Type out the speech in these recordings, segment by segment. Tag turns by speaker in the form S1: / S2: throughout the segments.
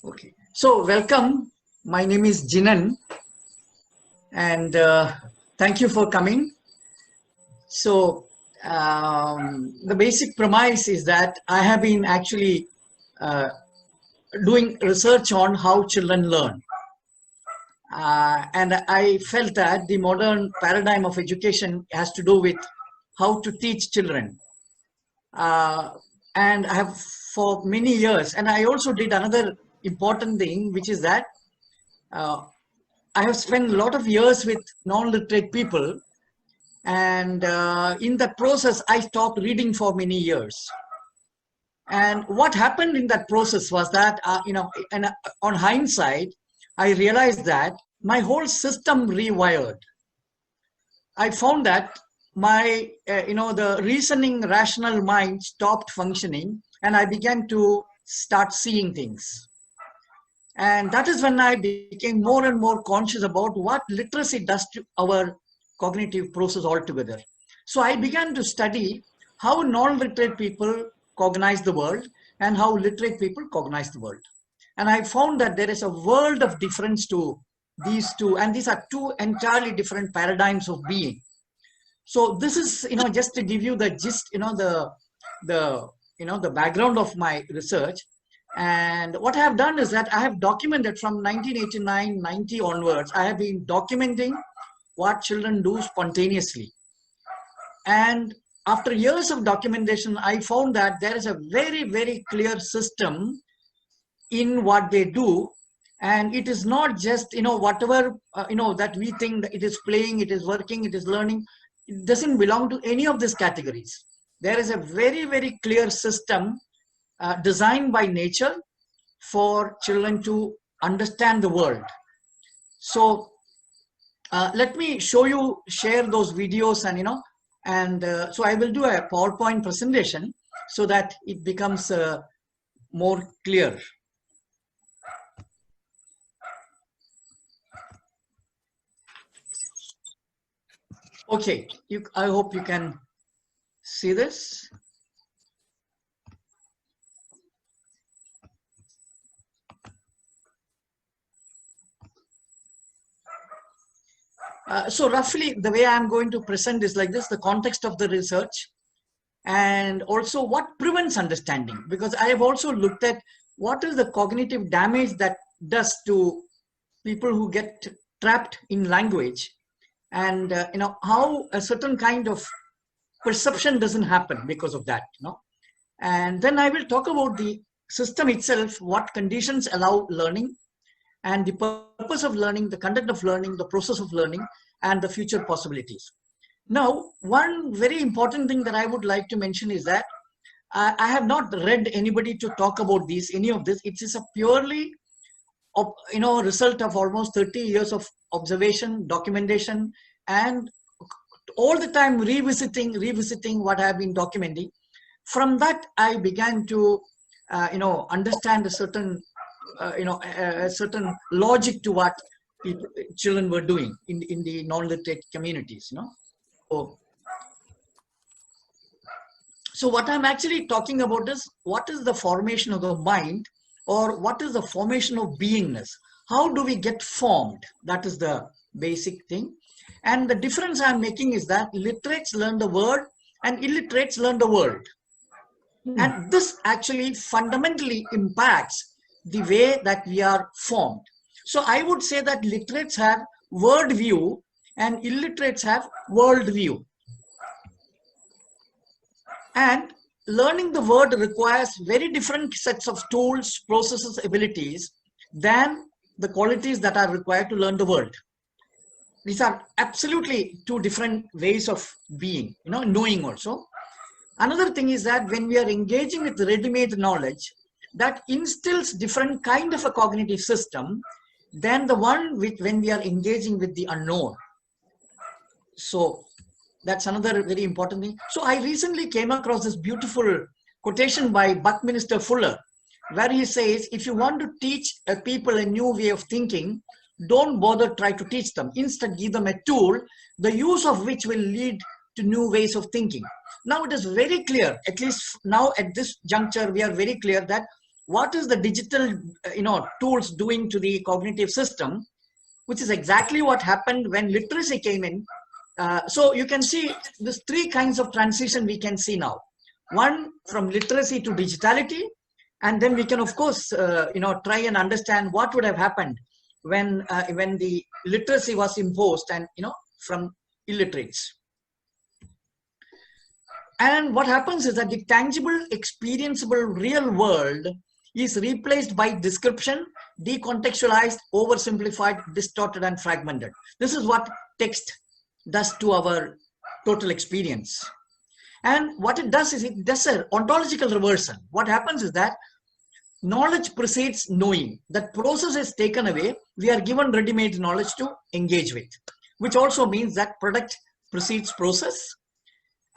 S1: Okay, so welcome. My name is Jinan, and thank you for coming. So, the basic premise is that I have been actually uh, doing research on how children learn. And I felt that the modern paradigm of education has to do with how to teach children. Uh, and I have for many years, and I also did another important thing, which is that uh, I have spent a lot of years with non-literate people, and in that process, I stopped reading for many years. And what happened in that process was that, and on hindsight, I realized that my whole system rewired. I found that the reasoning, rational mind stopped functioning, and I began to start seeing things. And that is when I became more and more conscious about what literacy does to our cognitive process altogether. So I began to study how non-literate people cognize the world and how literate people cognize the world. And I found that there is a world of difference to these two, and these are two entirely different paradigms of being. So this is, just to give you the gist, the background of my research. And what I have done is that I have documented from 1989, 90 onwards, I have been documenting what children do spontaneously. And after years of documentation, I found that there is a very, very clear system in what they do. And it is not just, whatever, that we think that it is playing, it is working, it is learning. It doesn't belong to any of these categories. There is a very, very clear system designed by nature for children to understand the world. So let me share those videos, and so I will do a PowerPoint presentation so that it becomes more clear. Okay, I hope you can see this. So roughly the way I'm going to present is like this: the context of the research, and also what prevents understanding, because I have also looked at what is the cognitive damage that does to people who get trapped in language, and how a certain kind of perception doesn't happen because of that. And then I will talk about the system itself, what conditions allow learning, and the purpose of learning, the conduct of learning, the process of learning, and the future possibilities. Now, one very important thing that I would like to mention is that I have not read anybody to talk about any of this. It is a purely, result of almost 30 years of observation, documentation, and all the time revisiting what I have been documenting. From that, I began to, understand a certain logic to what children were doing in the non-literate communities. So what I'm actually talking about is what is the formation of the mind, or what is the formation of beingness. How do we get formed? That is the basic thing. And the difference I'm making is that literates learn the word and illiterates learn the world. And this actually fundamentally impacts the way that we are formed. So I would say that literates have word view and illiterates have world view. And learning the word requires very different sets of tools, processes, abilities than the qualities that are required to learn the world. These are absolutely two different ways of being, knowing also. Another thing is that when we are engaging with ready-made knowledge, that instills different kind of a cognitive system than the one when we are engaging with the unknown. So that's another very important thing. So I recently came across this beautiful quotation by Buckminster Fuller, where he says, if you want to teach people a new way of thinking, don't bother try to teach them. Instead, give them a tool, the use of which will lead to new ways of thinking. Now it is very clear, at least now at this juncture, we are very clear that what is the digital tools doing to the cognitive system, which is exactly what happened when literacy came in. So you can see there's three kinds of transition we can see now. One, from literacy to digitality, and then we can of course try and understand what would have happened when the literacy was imposed and from illiterates. And what happens is that the tangible, experienceable real world is replaced by description, decontextualized, oversimplified, distorted, and fragmented. This is what text does to our total experience. And what it does is it does an ontological reversal. What happens is that knowledge precedes knowing. That process is taken away. We are given ready-made knowledge to engage with, which also means that product precedes process.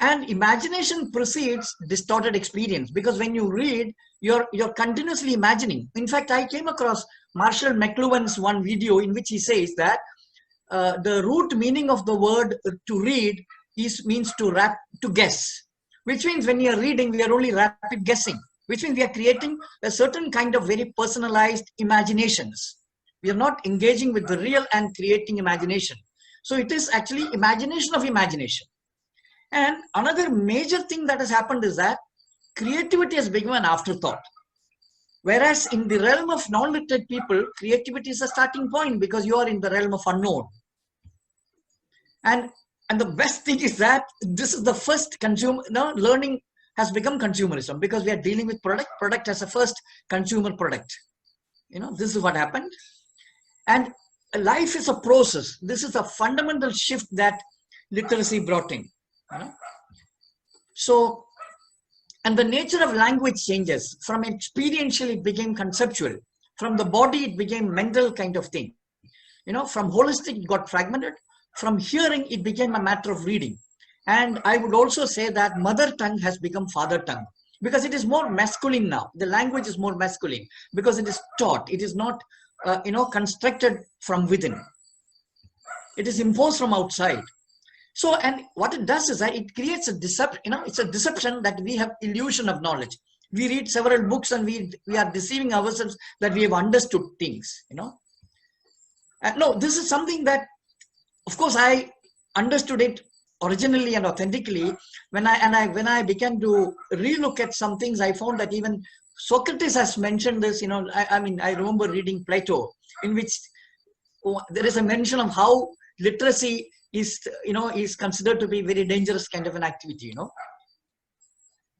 S1: And imagination precedes distorted experience, because when you read, you're continuously imagining. In fact, I came across Marshall McLuhan's one video in which he says that the root meaning of the word to read means to guess, which means when you are reading, we are only rapid guessing, which means we are creating a certain kind of very personalized imaginations. We are not engaging with the real and creating imagination. So it is actually imagination of imagination. And another major thing that has happened is that creativity has become an afterthought. Whereas in the realm of non-literate people, creativity is a starting point because you are in the realm of unknown. And the best thing is that this is the first learning has become consumerism, because we are dealing with product as a first consumer product. This is what happened. And life is a process. This is a fundamental shift that literacy brought in. So, and the nature of language changes. From experiential, it became conceptual. From the body, it became mental kind of thing. From holistic, it got fragmented. From hearing, it became a matter of reading. And I would also say that mother tongue has become father tongue, because it is more masculine now. The language is more masculine because it is taught. It is not, constructed from within. It is imposed from outside. So, and what it does is that it creates a deception. It's a deception that we have illusion of knowledge. We read several books and we are deceiving ourselves that we have understood things. No, this is something that, of course, I understood it originally and authentically when I began to relook at some things. I found that even Socrates has mentioned this. I remember reading Plato, in which there is a mention of how literacy is considered to be very dangerous kind of an activity.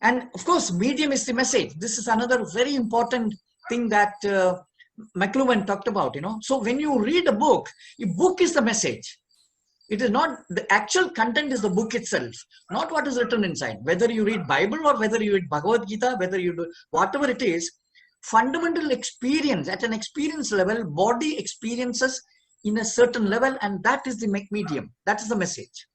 S1: And of course, medium is the message. This is another very important thing that McLuhan talked about. So when you read a book is the message. It is not the actual content, is the book itself, not what is written inside. Whether you read Bible or whether you read Bhagavad Gita, whether you do whatever it is, fundamental experience at an experience level, body experiences in a certain level, and that is the medium. That is the message.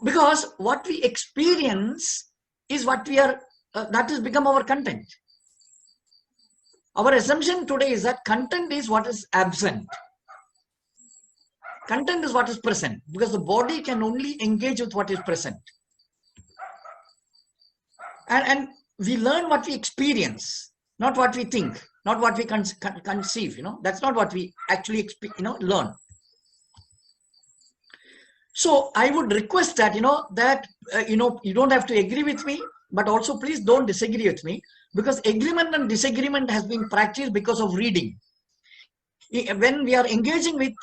S1: Because what we experience is what we are, that has become our content. Our assumption today is that content is what is absent. Content is what is present, because the body can only engage with what is present. And we learn what we experience, not what we think, not what we conceive. That's not what we actually learn. So I would request that you don't have to agree with me, but also please don't disagree with me, because agreement and disagreement has been practiced because of reading. When we are engaging with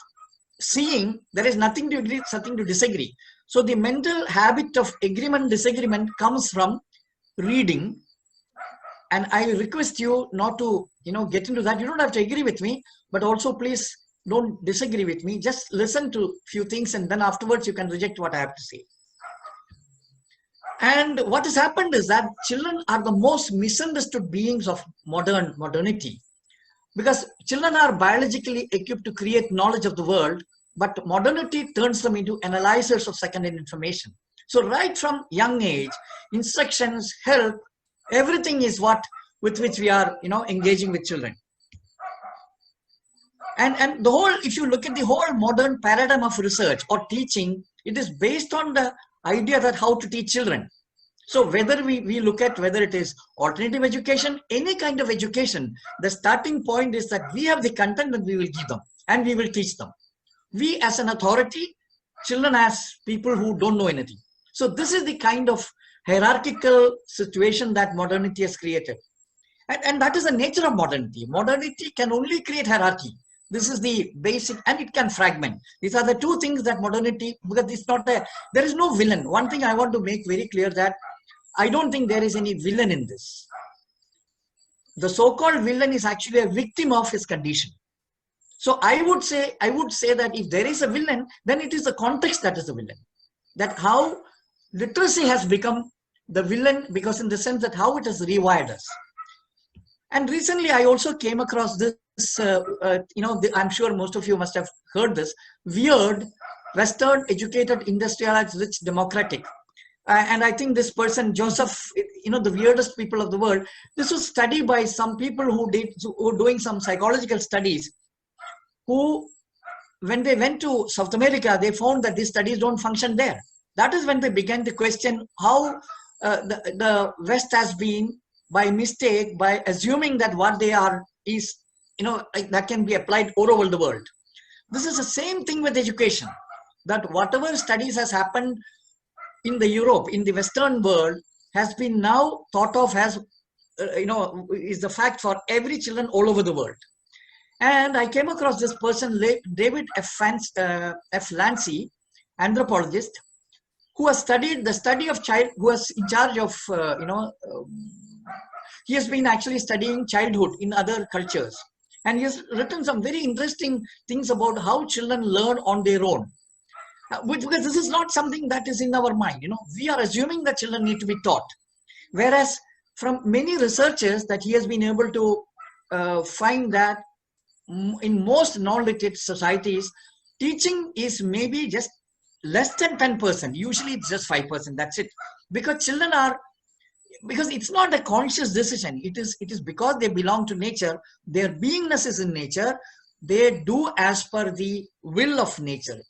S1: seeing, there is nothing to agree, something to disagree. So the mental habit of agreement, disagreement comes from reading. And I request you not to, get into that. You don't have to agree with me, but also please don't disagree with me. Just listen to a few things, and then afterwards you can reject what I have to say. And what has happened is that children are the most misunderstood beings of modernity. Because children are biologically equipped to create knowledge of the world, but modernity turns them into analyzers of second-hand information. So right from young age, instructions, help, everything is with which we are, engaging with children. And the whole, if you look at the whole modern paradigm of research or teaching, it is based on the idea that how to teach children. So whether we look at whether it is alternative education, any kind of education, the starting point is that we have the content that we will give them and we will teach them. We as an authority, children as people who don't know anything. So this is the kind of hierarchical situation that modernity has created. And that is the nature of modernity. Modernity can only create hierarchy. This is the basic, and it can fragment. These are the two things that modernity, because it's not a, there is no villain. One thing I want to make very clear that I don't think there is any villain in this. The so-called villain is actually a victim of his condition. So I would say that if there is a villain, then it is the context that is the villain. That how literacy has become the villain, because in the sense that how it has rewired us. And recently I also came across this, I'm sure most of you must have heard this, weird, Western, educated, industrialized, rich, democratic. And I think this person, Joseph, the weirdest people of the world, this was studied by some people who were doing some psychological studies, who, when they went to South America, they found that these studies don't function there. That is when they began to question how the West has been, by mistake, by assuming that what they are is, that can be applied all over the world. This is the same thing with education, that whatever studies has happened in the Europe, in the Western world, has been now thought of as, is the fact for every children all over the world. And I came across this person, David F. Lancy, anthropologist, who has studied the study of child, who was in charge of, he has been actually studying childhood in other cultures. And he has written some very interesting things about how children learn on their own. Because this is not something that is in our mind. We are assuming that children need to be taught. Whereas from many researchers that he has been able to find that in most non-literate societies, teaching is maybe just less than 10%. Usually it's just 5%. That's it. Because children are, because it's not a conscious decision. It is because they belong to nature. Their beingness is in nature. They do as per the will of nature,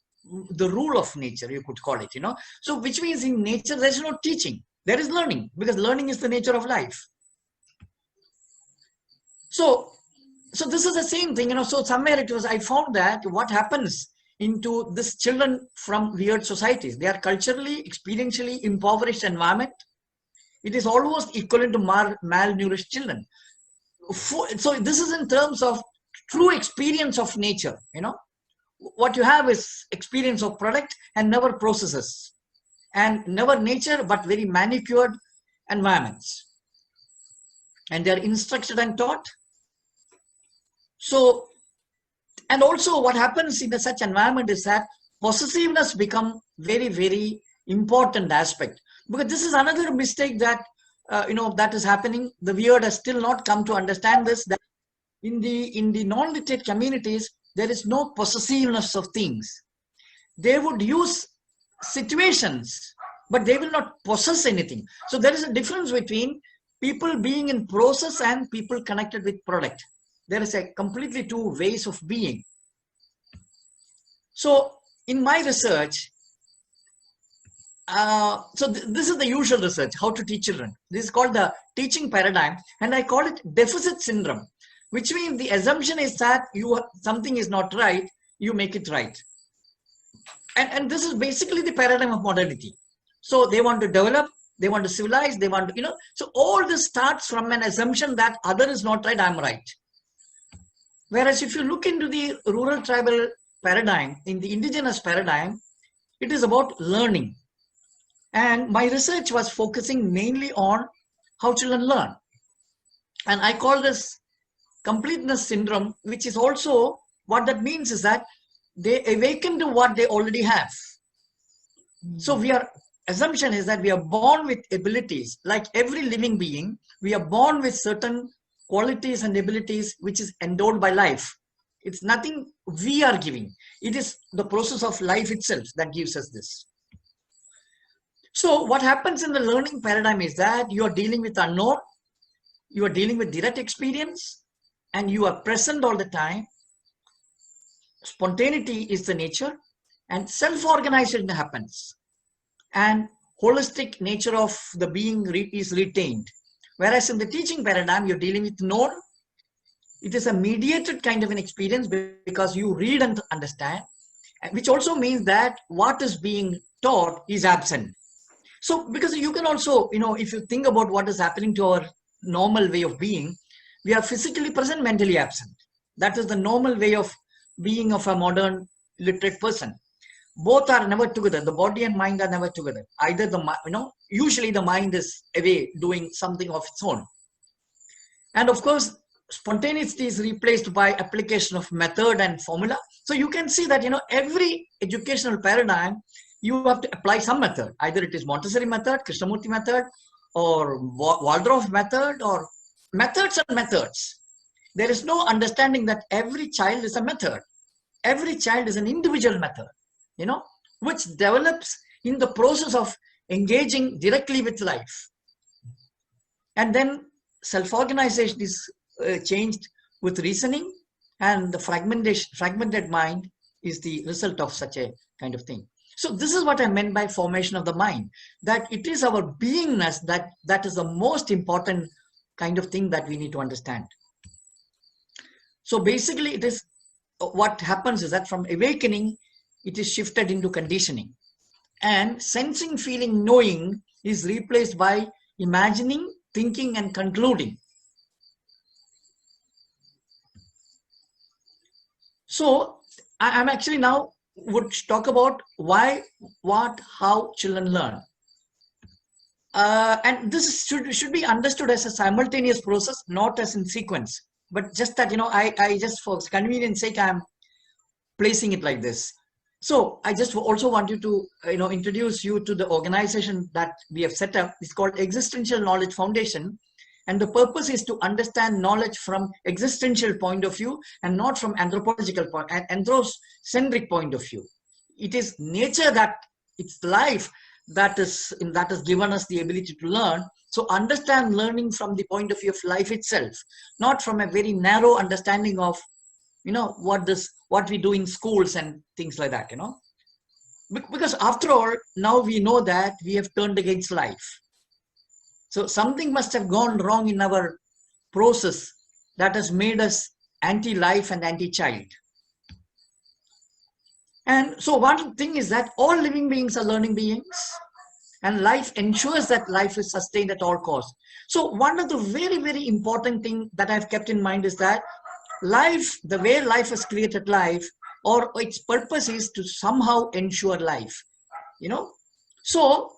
S1: the rule of nature, you could call it, So which means in nature, there's no teaching. There is learning, because learning is the nature of life. So this is the same thing, So somewhere I found that what happens into this children from weird societies, they are culturally, experientially impoverished environment. It is almost equivalent to malnourished children. So this is in terms of true experience of nature, What you have is experience of product and never processes, and never nature, but very manicured environments. And they are instructed and taught. So, and also what happens in such environment is that possessiveness become very, very important aspect. Because this is another mistake that, that is happening. The weird has still not come to understand this, that in the non-literate communities, there is no possessiveness of things. They would use situations, but they will not possess anything. So there is a difference between people being in process and people connected with product. There is a completely two ways of being. So in my research, this is the usual research, how to teach children. This is called the teaching paradigm, and I call it deficit syndrome, which means the assumption is that something is not right, you make it right. And this is basically the paradigm of modernity. So they want to develop, they want to civilize, they want to, so all this starts from an assumption that other is not right, I'm right. Whereas if you look into the rural tribal paradigm, in the indigenous paradigm, it is about learning. And my research was focusing mainly on how children learn. And I call this completeness syndrome, which is also, what that means is that they awaken to what they already have. So assumption is that we are born with abilities. Like every living being, we are born with certain qualities and abilities which is endowed by life. It's nothing we are giving. It is the process of life itself that gives us this. So what happens in the learning paradigm is that you are dealing with unknown, you are dealing with direct experience, and you are present all the time. Spontaneity is the nature, and self-organization happens. And holistic nature of the being is retained. Whereas in the teaching paradigm, you're dealing with known. It is a mediated kind of an experience because you read and understand, which also means that what is being taught is absent. So because you can also, if you think about what is happening to our normal way of being, we are physically present, mentally absent. That is the normal way of being of a modern literate person. Both are never together. The body and mind are never together. Either usually the mind is away doing something of its own. And of course, spontaneity is replaced by application of method and formula. So you can see that, every educational paradigm, you have to apply some method. Either it is Montessori method, Krishnamurti method, or Waldorf method, or methods and methods. There is no understanding that every child is a method. Every child is an individual method, which develops in the process of engaging directly with life. And then self-organization is changed with reasoning, and the fragmented mind is the result of such a kind of thing. So this is what I meant by formation of the mind, that it is our beingness that is the most important kind of thing that we need to understand. So basically, it is what happens is that from awakening, it is shifted into conditioning, and sensing, feeling, knowing is replaced by imagining, thinking, and concluding. So I'm actually now would talk about why, what, how children learn. And this should be understood as a simultaneous process, not as in sequence. But just that, I just for convenience sake, I'm placing it like this. So I just also want you to, introduce you to the organization that we have set up. It's called Existential Knowledge Foundation. And the purpose is to understand knowledge from existential point of view and not from anthropological point, anthrocentric point of view. It is nature it's life that has given us the ability to learn. So understand learning from the point of view of life itself, not from a very narrow understanding of, what we do in schools and things like that, Because after all, now we know that we have turned against life. So something must have gone wrong in our process that has made us anti-life and anti-child. And so one thing is that all living beings are learning beings, and life ensures that life is sustained at all costs. So one of the very, very important things that I've kept in mind is that life, the way life has created life, or its purpose is to somehow ensure life, So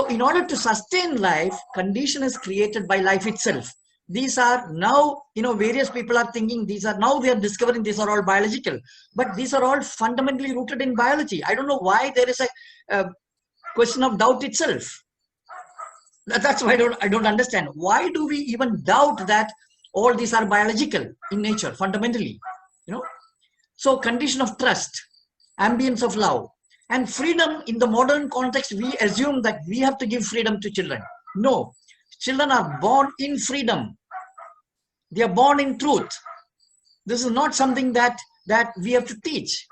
S1: in order to sustain life, condition is created by life itself. These are now, various people are thinking they are discovering these are all biological, but these are all fundamentally rooted in biology. I don't know why there is a question of doubt itself. That's why I don't understand. Why do we even doubt that all these are biological in nature, fundamentally, So condition of trust, ambience of love, and freedom. In the modern context, we assume that we have to give freedom to children. No, children are born in freedom. They are born in truth. This is not something that we have to teach.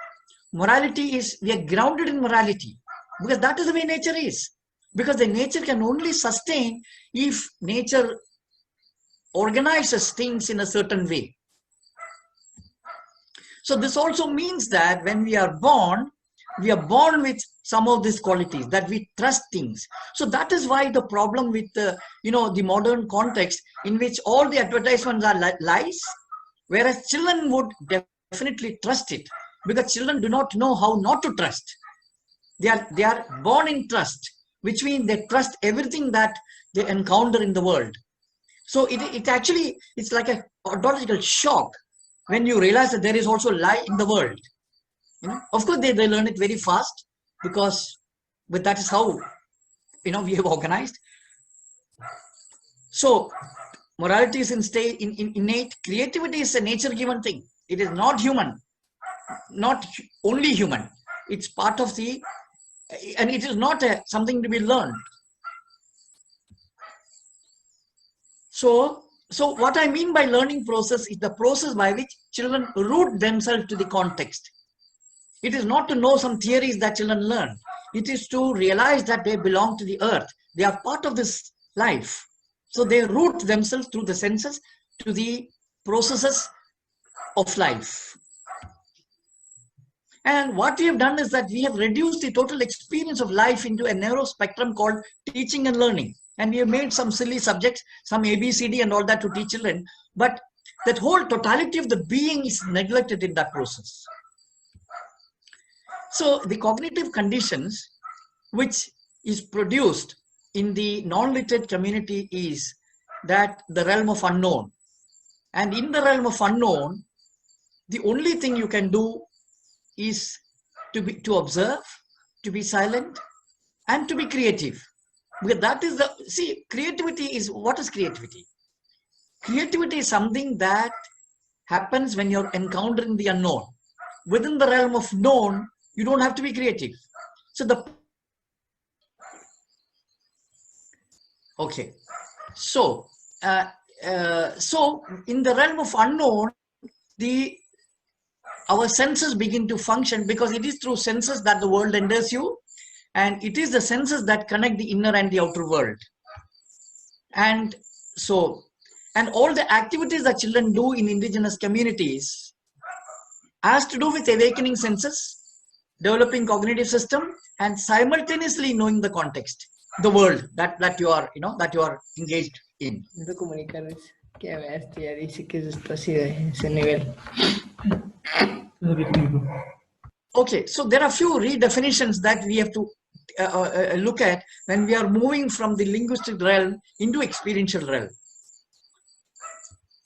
S1: Morality is, we are grounded in morality, because that is the way nature is. Because the nature can only sustain if nature organizes things in a certain way. So this also means that when we are born with some of these qualities, that we trust things. So that is why the problem with the modern context, in which all the advertisements are lies, whereas children would definitely trust it, because children do not know how not to trust. They are born in trust, which means they trust everything that they encounter in the world. So it's like a ontological shock when you realize that there is also lie in the world. Of course, they learn it very fast, but that is how we have organized. So morality is innate. Creativity is a nature-given thing. It is not human, not only human. It's part of and it is not something to be learned. So what I mean by learning process is the process by which children root themselves to the context. It is not to know some theories that children learn. It is to realize that they belong to the earth. They are part of this life. So they root themselves through the senses to the processes of life. And what we have done is that we have reduced the total experience of life into a narrow spectrum called teaching and learning. And we have made some silly subjects, some ABCD and all that to teach children. But that whole totality of the being is neglected in that process. So the cognitive conditions which is produced in the non-literate community is that the realm of unknown. And in the realm of unknown, the only thing you can do is to observe, to be silent, and to be creative. Because that is the, see, creativity is, what is creativity? Creativity is something that happens when you're encountering the unknown. Within the realm of known, you don't have to be creative. So okay. So, so in the realm of unknown, our senses begin to function, because it is through senses that the world enters you, and it is the senses that connect the inner and the outer world. And so, and all the activities that children do in indigenous communities has to do with awakening senses, developing cognitive system, and simultaneously knowing the context, the world that you are, that you are engaged in.
S2: Que a bestia dice que esto así de ese nivel.
S1: Okay, so there are few redefinitions that we have to look at when we are moving from the linguistic realm into experiential realm.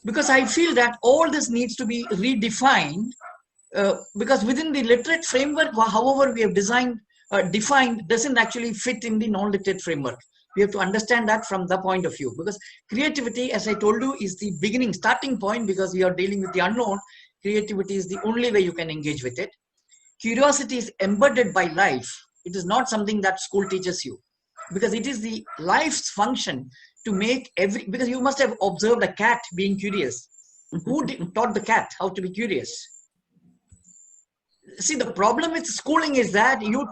S1: Because I feel that all this needs to be redefined, because within the literate framework, however we have defined doesn't actually fit in the non-literate framework. We have to understand that from the point of view, because creativity, as I told you, is the beginning, starting point, because we are dealing with the unknown. Creativity is the only way you can engage with it. Curiosity is embedded by life. It is not something that school teaches you, because it is the life's function to make because you must have observed a cat being curious. Who taught the cat how to be curious? See, the problem with schooling is that you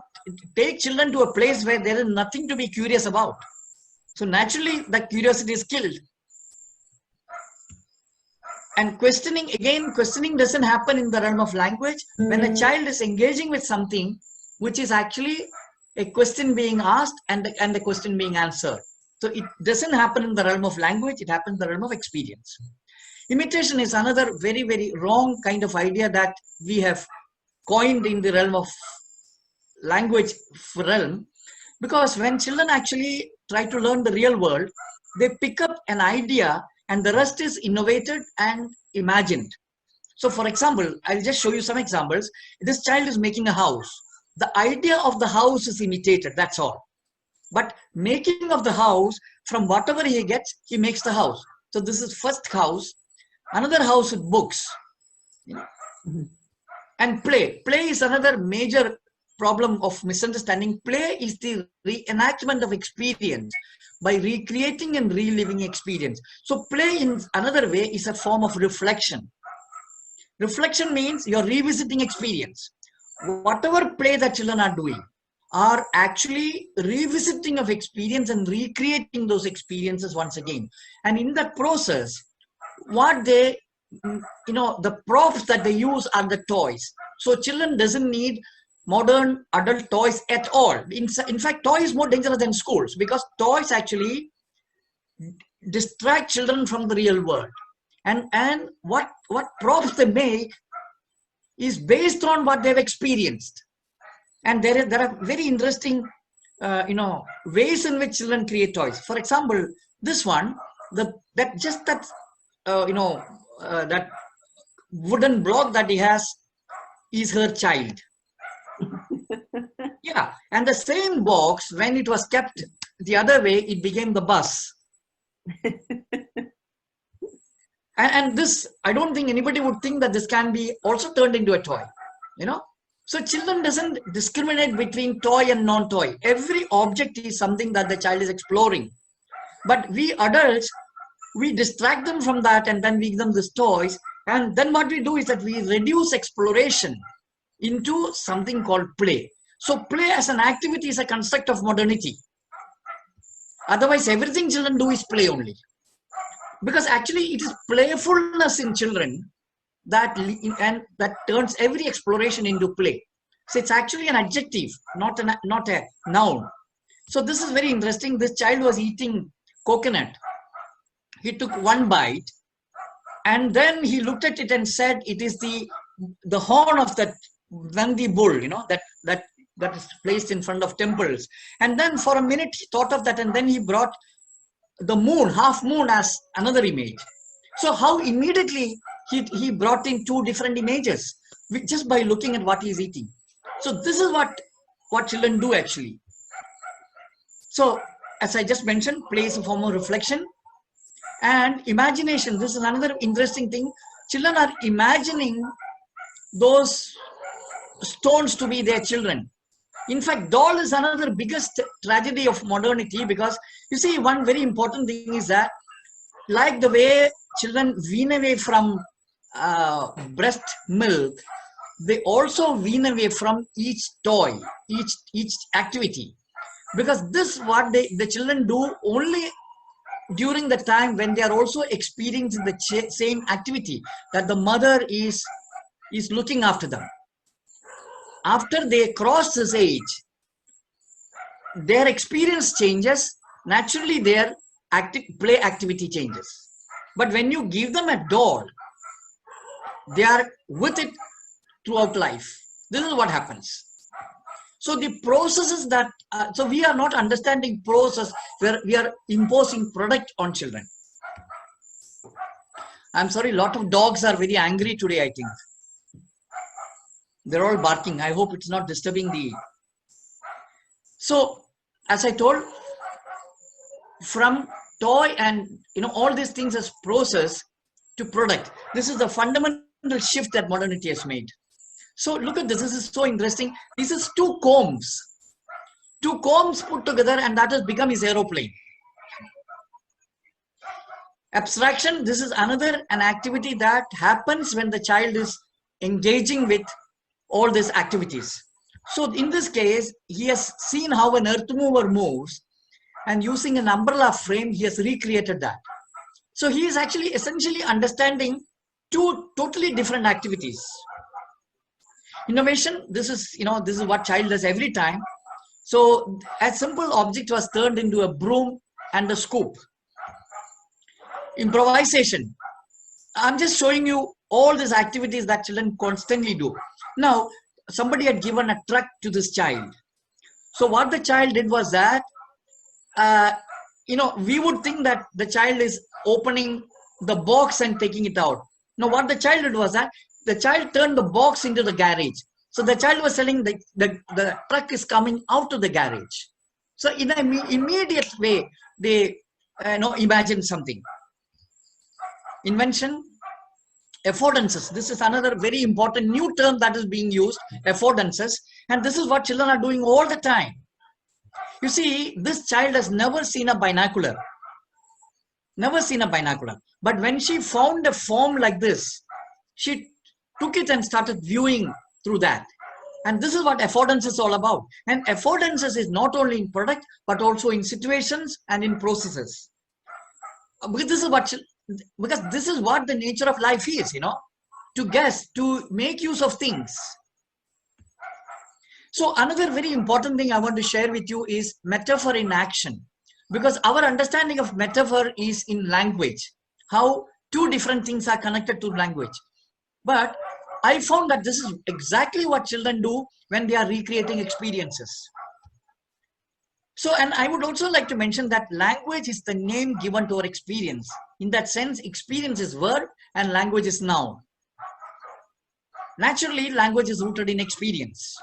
S1: take children to a place where there is nothing to be curious about. So naturally, the curiosity is killed. And questioning doesn't happen in the realm of language. When a child is engaging with something which is actually a question being asked and the question being answered. So it doesn't happen in the realm of language, it happens in the realm of experience. Imitation is another very, very wrong kind of idea that we have coined in the realm of language realm, because when children actually try to learn the real world, they pick up an idea and the rest is innovated and imagined. So for example, I'll just show you some examples. This child is making a house. The idea of the house is imitated, that's all. But making of the house, from whatever he gets, he makes the house. So this is first house, another house with books. And play. Play is another major problem of misunderstanding. Play is the reenactment of experience by recreating and reliving experience. So play in another way is a form of reflection. Reflection means you're revisiting experience. Whatever play that children are doing are actually revisiting of experience and recreating those experiences once again. And in that process, what they, the props that they use are the toys. So children doesn't need modern adult toys at all. In fact, toy is more dangerous than schools, because toys actually distract children from the real world. And what props they make is based on what they've experienced. And there are very interesting ways in which children create toys. For example, this one, that wooden block that he has is her child. Yeah, and the same box, when it was kept the other way, it became the bus. And this, I don't think anybody would think that this can be also turned into a toy, So children doesn't discriminate between toy and non-toy. Every object is something that the child is exploring. But we adults, we distract them from that and then we give them these toys. And then what we do is that we reduce exploration into something called play. So play as an activity is a construct of modernity. Otherwise, everything children do is play only. Because actually it is playfulness in children that turns every exploration into play. So it's actually an adjective, not a noun. So this is very interesting. This child was eating coconut. He took one bite and then he looked at it and said, it is the horn of that Nandi bull, that is placed in front of temples. And then for a minute he thought of that, and then he brought the moon, half moon, as another image. So how immediately he brought in two different images just by looking at what he is eating. So this is what children do actually. So as I just mentioned, play is a form of reflection. And imagination, this is another interesting thing. Children are imagining those stones to be their children. In fact, doll is another biggest tragedy of modernity, because you see, one very important thing is that, like the way children wean away from breast milk, they also wean away from each toy, each activity, because this what the children do only during the time when they are also experiencing the same activity that the mother is looking after them. After they cross this age, their experience changes, naturally their play activity changes. But when you give them a doll, they are with it throughout life. This is what happens. So the processes that, so we are not understanding process where we are imposing product on children. I'm sorry, a lot of dogs are very angry today, I think. They're all barking. I hope it's not disturbing the... So, as I told, from toy and all these things as process to product, this is the fundamental shift that modernity has made. So look at this. This is so interesting. This is two combs put together, and that has become his aeroplane. Abstraction, this is an activity that happens when the child is engaging with all these activities. So in this case, he has seen how an earth mover moves, and using an umbrella frame, he has recreated that. So he is actually essentially understanding two totally different activities. Innovation, this is what child does every time. So a simple object was turned into a broom and a scoop. Improvisation, I'm just showing you all these activities that children constantly do. Now, somebody had given a truck to this child. So what the child did was that, we would think that the child is opening the box and taking it out. Now, what the child did was that the child turned the box into the garage. So the child was telling the truck is coming out of the garage. So in an immediate way, they imagine something. Invention, affordances. This is another very important new term that is being used, affordances. And this is what children are doing all the time. You see, this child has never seen a binocular. Never seen a binocular. But when she found a form like this, she took it and started viewing through that. And this is what affordance is all about. And affordances is not only in product, but also in situations and in processes. Because this is what the nature of life is, to guess, to make use of things. So another very important thing I want to share with you is metaphor in action. Because our understanding of metaphor is in language, how two different things are connected to language. But I found that this is exactly what children do when they are recreating experiences. So, and I would also like to mention that language is the name given to our experience. In that sense, experience is verb and language is noun. Naturally, language is rooted in experience.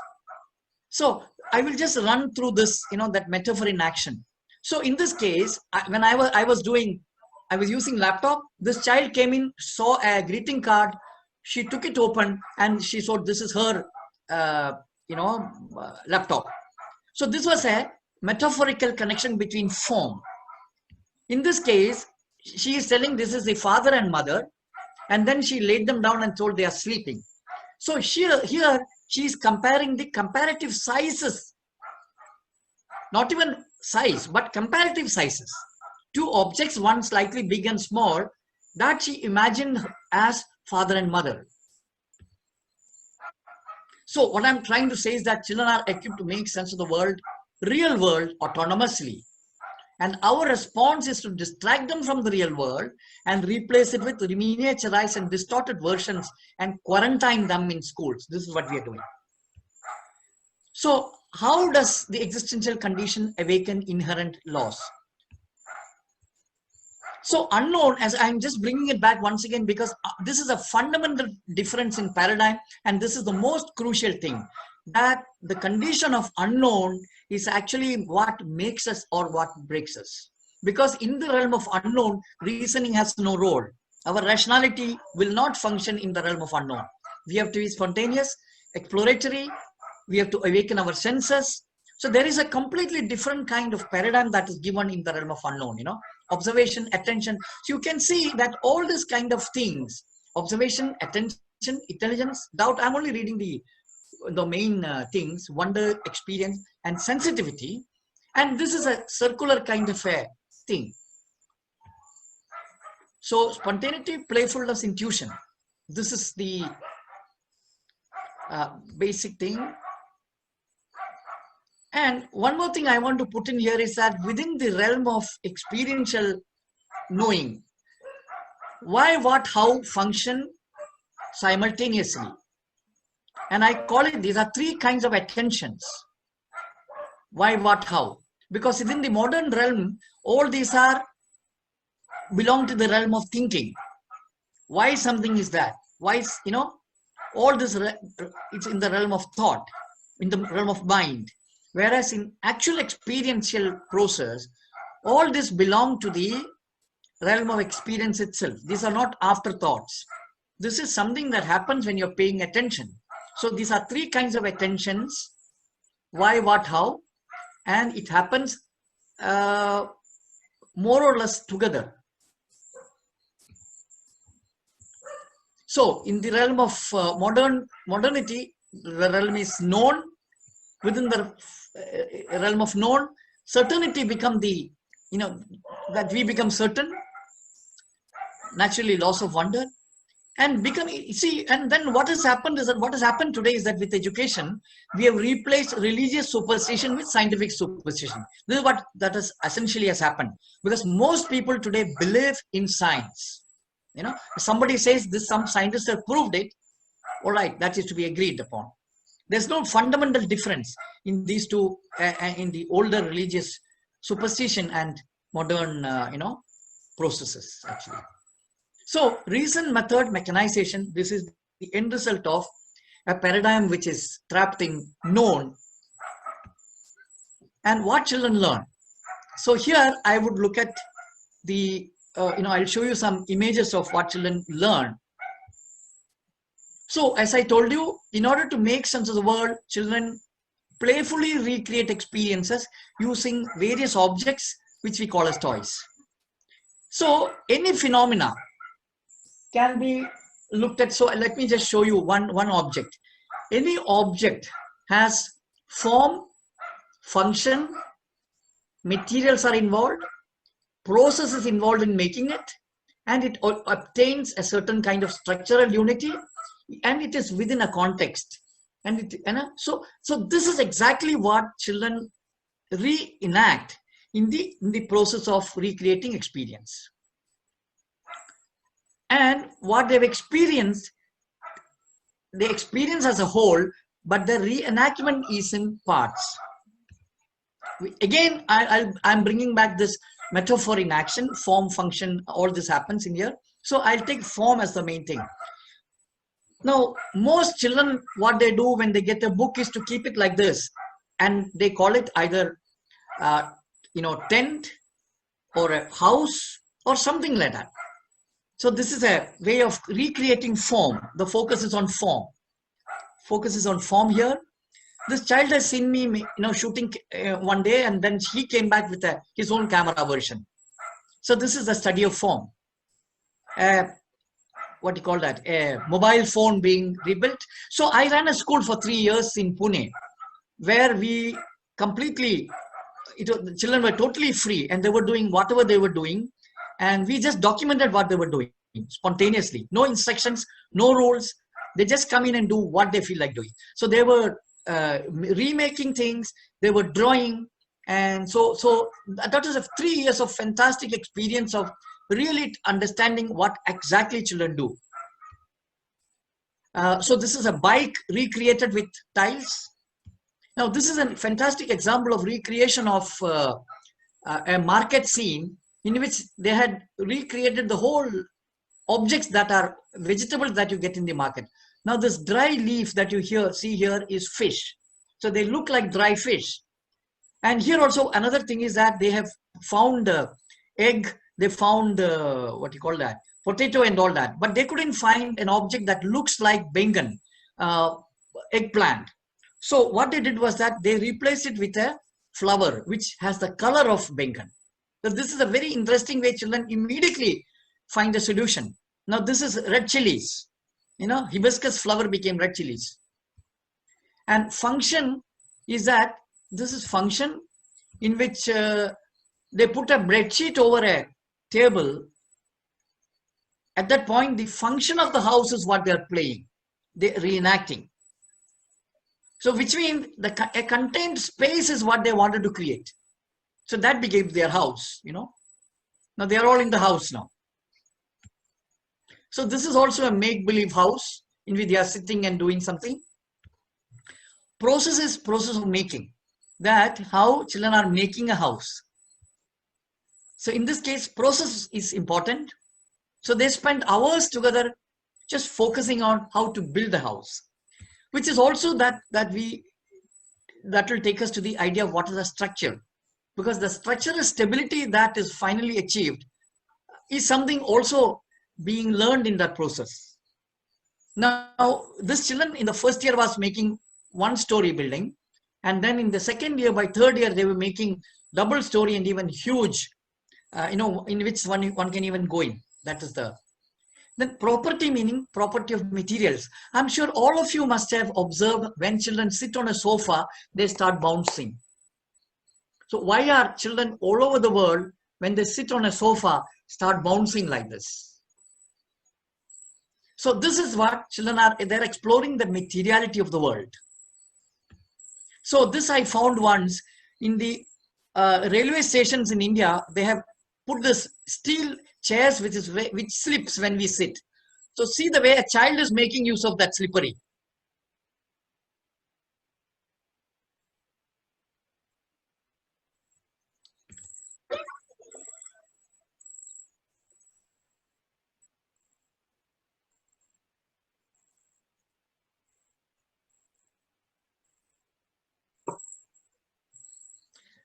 S1: So I will just run through this, that metaphor in action. So in this case, when I was using laptop, this child came in, saw a greeting card, she took it open, and she saw this is her, laptop. So this was a metaphorical connection between form. In this case, she is telling this is the father and mother, and then she laid them down and told they are sleeping. So here she is comparing the comparative sizes, not even size, but comparative sizes. Two objects, one slightly big and small, that she imagined as father and mother. So what I'm trying to say is that children are equipped to make sense of the world, real world, autonomously. And our response is to distract them from the real world and replace it with miniaturized and distorted versions and quarantine them in schools. This is what we are doing. So how does the existential condition awaken inherent laws? So unknown, as I'm just bringing it back once again, because this is a fundamental difference in paradigm, and this is the most crucial thing, that the condition of unknown is actually what makes us or what breaks us. Because in the realm of unknown, reasoning has no role. Our rationality will not function in the realm of unknown. We have to be spontaneous, exploratory, we have to awaken our senses. So there is a completely different kind of paradigm that is given in the realm of unknown, observation, attention. So you can see that all these kind of things, observation, attention, intelligence, doubt, I'm only reading the main things, wonder, experience, and sensitivity. And this is a circular kind of a thing. So spontaneity, playfulness, intuition. This is the basic thing. And one more thing I want to put in here is that within the realm of experiential knowing, why, what, how function simultaneously. And I call it, these are three kinds of attentions. Why, what, how. Because within the modern realm, all these belong to the realm of thinking. Why something is that? Why is, all this, it's in the realm of thought, in the realm of mind. Whereas in actual experiential process, all this belong to the realm of experience itself. These are not afterthoughts. This is something that happens when you're paying attention. So these are three kinds of attentions: why, what, how, and it happens more or less together. So in the realm of modernity, the realm is known. Within the realm of known, certainty become the, that we become certain. Naturally, loss of wonder. And and then what has happened is that what has happened today is that with education, we have replaced religious superstition with scientific superstition. This is what that has essentially has happened, because most people today believe in science. If somebody says this, some scientists have proved it, all right, that is to be agreed upon. There's no fundamental difference in these two, in the older religious superstition and modern, processes actually. So reason, method, mechanization, this is the end result of a paradigm which is trapped in known. And what children learn. So here I would look at the, I'll show you some images of what children learn. So as I told you, in order to make sense of the world, children playfully recreate experiences using various objects which we call as toys. So any phenomena can be looked at. So let me just show you one object. Any object has form, function, materials are involved, process is involved in making it, and it obtains a certain kind of structural unity, and it is within a context. And so this is exactly what children reenact in the process of recreating experience. And what they've experienced, they experience as a whole, but the reenactment is in parts. Again, I'm bringing back this metaphor in action, form, function, all this happens in here. So I'll take form as the main thing. Now, most children, what they do when they get a book is to keep it like this, and they call it either, tent or a house or something like that. So this is a way of recreating form. The focus is on form. Focus is on form here. This child has seen me, shooting one day, and then he came back with his own camera version. So this is the study of form. what do you call that, a mobile phone being rebuilt. So I ran a school for 3 years in Pune, where we completely, the children were totally free and they were doing whatever they were doing. And we just documented what they were doing spontaneously. No instructions, no rules. They just come in and do what they feel like doing. So they were remaking things, they were drawing. And so that was a 3 years of fantastic experience of really understanding what exactly children do. So this is a bike recreated with tiles. Now, this is a fantastic example of recreation of a market scene in which they had recreated the whole objects that are vegetables that you get in the market. Now, this dry leaf that you see here is fish. So they look like dry fish. And here also another thing is that they have found egg, they found what you call that, potato and all that, but they couldn't find an object that looks like bengan, eggplant. So what they did was that they replaced it with a flower which has the color of bengan. So this is a very interesting way children immediately find a solution. Now this is red chilies. Hibiscus flower became red chilies. And function is that this is function in which they put a breadsheet over a table. At that point, the function of the house is what they're playing, they're reenacting. So which means a contained space is what they wanted to create. So that became their house, Now they are all in the house now. So this is also a make-believe house in which they are sitting and doing something. Process is process of making. That how children are making a house. So in this case, process is important. So they spend hours together just focusing on how to build the house, which is also that will take us to the idea of what is a structure, because the structural stability that is finally achieved is something also being learned in that process. Now, this children in the first year was making one-story building, and then in the second year, by third year, they were making double story and even huge, in which one can even go in. That is then property, meaning property of materials. I'm sure all of you must have observed when children sit on a sofa, they start bouncing. So why are children all over the world, when they sit on a sofa, start bouncing like this? So this is what children are, they're exploring the materiality of the world. So this I found once in the railway stations in India, they have put this steel chairs which slips when we sit. So see the way a child is making use of that slippery.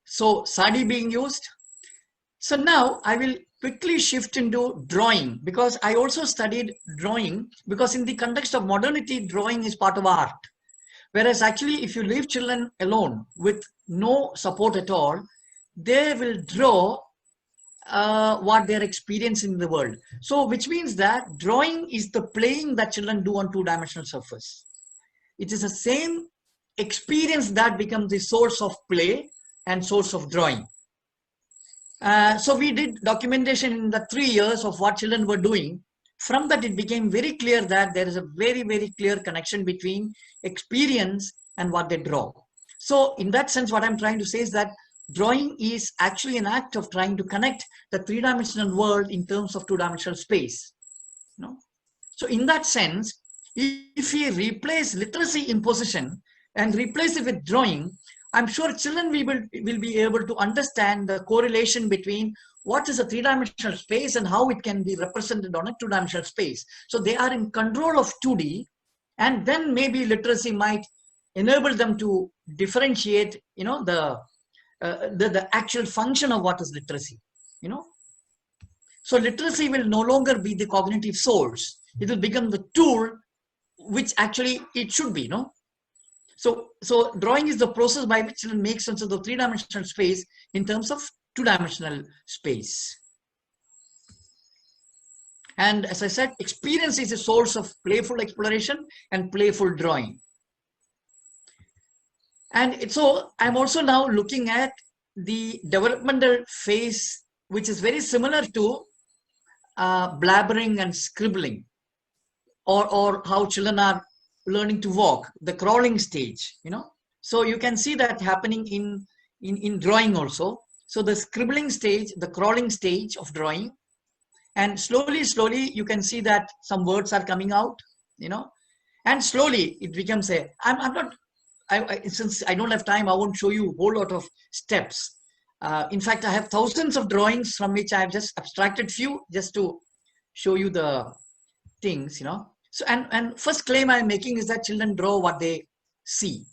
S1: So sadi being used. So now I will quickly shift into drawing, because I also studied drawing, because in the context of modernity, drawing is part of art. Whereas actually, if you leave children alone with no support at all, they will draw what they're experiencing in the world. So which means that drawing is the playing that children do on two-dimensional surface. It is the same experience that becomes the source of play and source of drawing. So we did documentation in the 3 years of what children were doing. From that, it became very clear that there is a very, very clear connection between experience and what they draw. So in that sense, what I'm trying to say is that drawing is actually an act of trying to connect the three-dimensional world in terms of two-dimensional space. So in that sense, if we replace literacy imposition and replace it with drawing, I'm sure children will be able to understand the correlation between what is a three-dimensional space and how it can be represented on a two-dimensional space. So they are in control of 2D, and then maybe literacy might enable them to differentiate, the actual function of what is literacy, So literacy will no longer be the cognitive source. It will become the tool which actually it should be, So drawing is the process by which children make sense of the three-dimensional space in terms of two-dimensional space. And as I said, experience is a source of playful exploration and playful drawing. And so I'm also now looking at the developmental phase, which is very similar to blabbering and scribbling, or how children are learning to walk, the crawling stage, So you can see that happening in drawing also. So the scribbling stage, the crawling stage of drawing, and slowly you can see that some words are coming out, and slowly it becomes I'm not, since I don't have time, I won't show you a whole lot of steps. In fact, I have thousands of drawings from which I have just abstracted few just to show you the things, So, and first claim I'm making is that children draw what they see.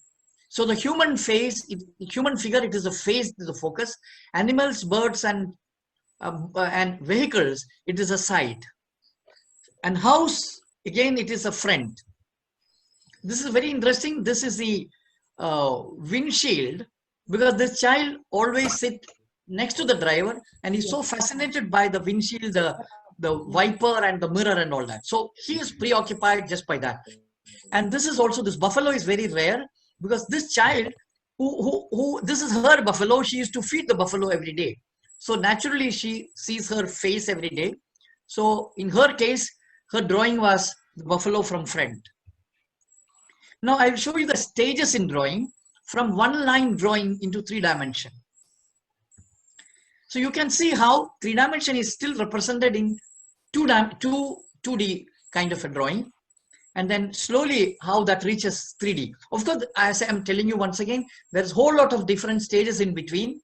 S1: So the human face, human figure, it is a face, it is a focus. Animals, birds, and vehicles, it is a side. And house, again, it is a friend. This is very interesting. This is the windshield, because this child always sit next to the driver and he's so fascinated by the windshield, the wiper and the mirror and all that. So he is preoccupied just by that. And this is also, this buffalo is very rare, because this child, who this is her buffalo, she used to feed the buffalo every day. So naturally she sees her face every day. So in her case, her drawing was the buffalo from friend. Now I will show you the stages in drawing, from one line drawing into 3-dimension. So you can see how 3-dimension is still represented in 2D kind of a drawing, and then slowly how that reaches 3D. Of course, as I'm telling you once again, there's a whole lot of different stages in between,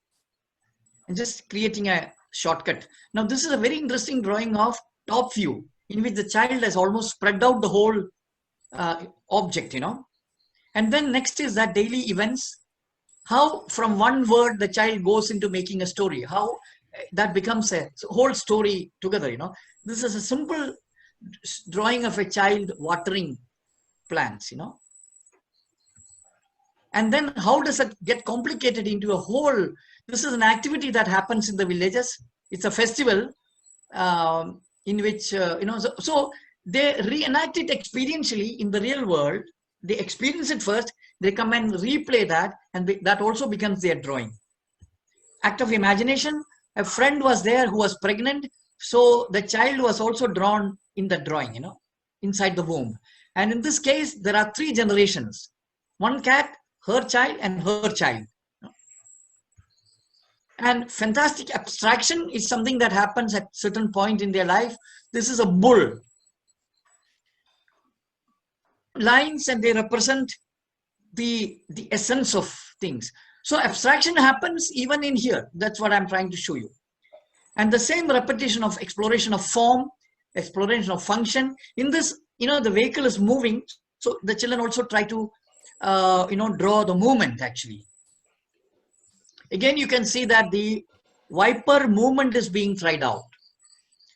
S1: and just creating a shortcut. Now this is a very interesting drawing of top view, in which the child has almost spread out the whole object, And then next is that daily events, how from one word the child goes into making a story, how that becomes a whole story together, This is a simple drawing of a child watering plants, And then how does it get complicated into a whole? This is an activity that happens in the villages. It's a festival in which, so they reenact it experientially in the real world. They experience it first, they come and replay that, and that also becomes their drawing. Act of imagination, a friend was there who was pregnant, so the child was also drawn in the drawing, inside the womb. And in this case, there are 3 generations. One cat, her child, and her child. And fantastic abstraction is something that happens at certain point in their life. This is a bull. Lines, and they represent the essence of things. So abstraction happens even in here. That's what I'm trying to show you. And the same repetition of exploration of form, exploration of function. In this, the vehicle is moving. So the children also try to, draw the movement actually. Again, you can see that the wiper movement is being tried out.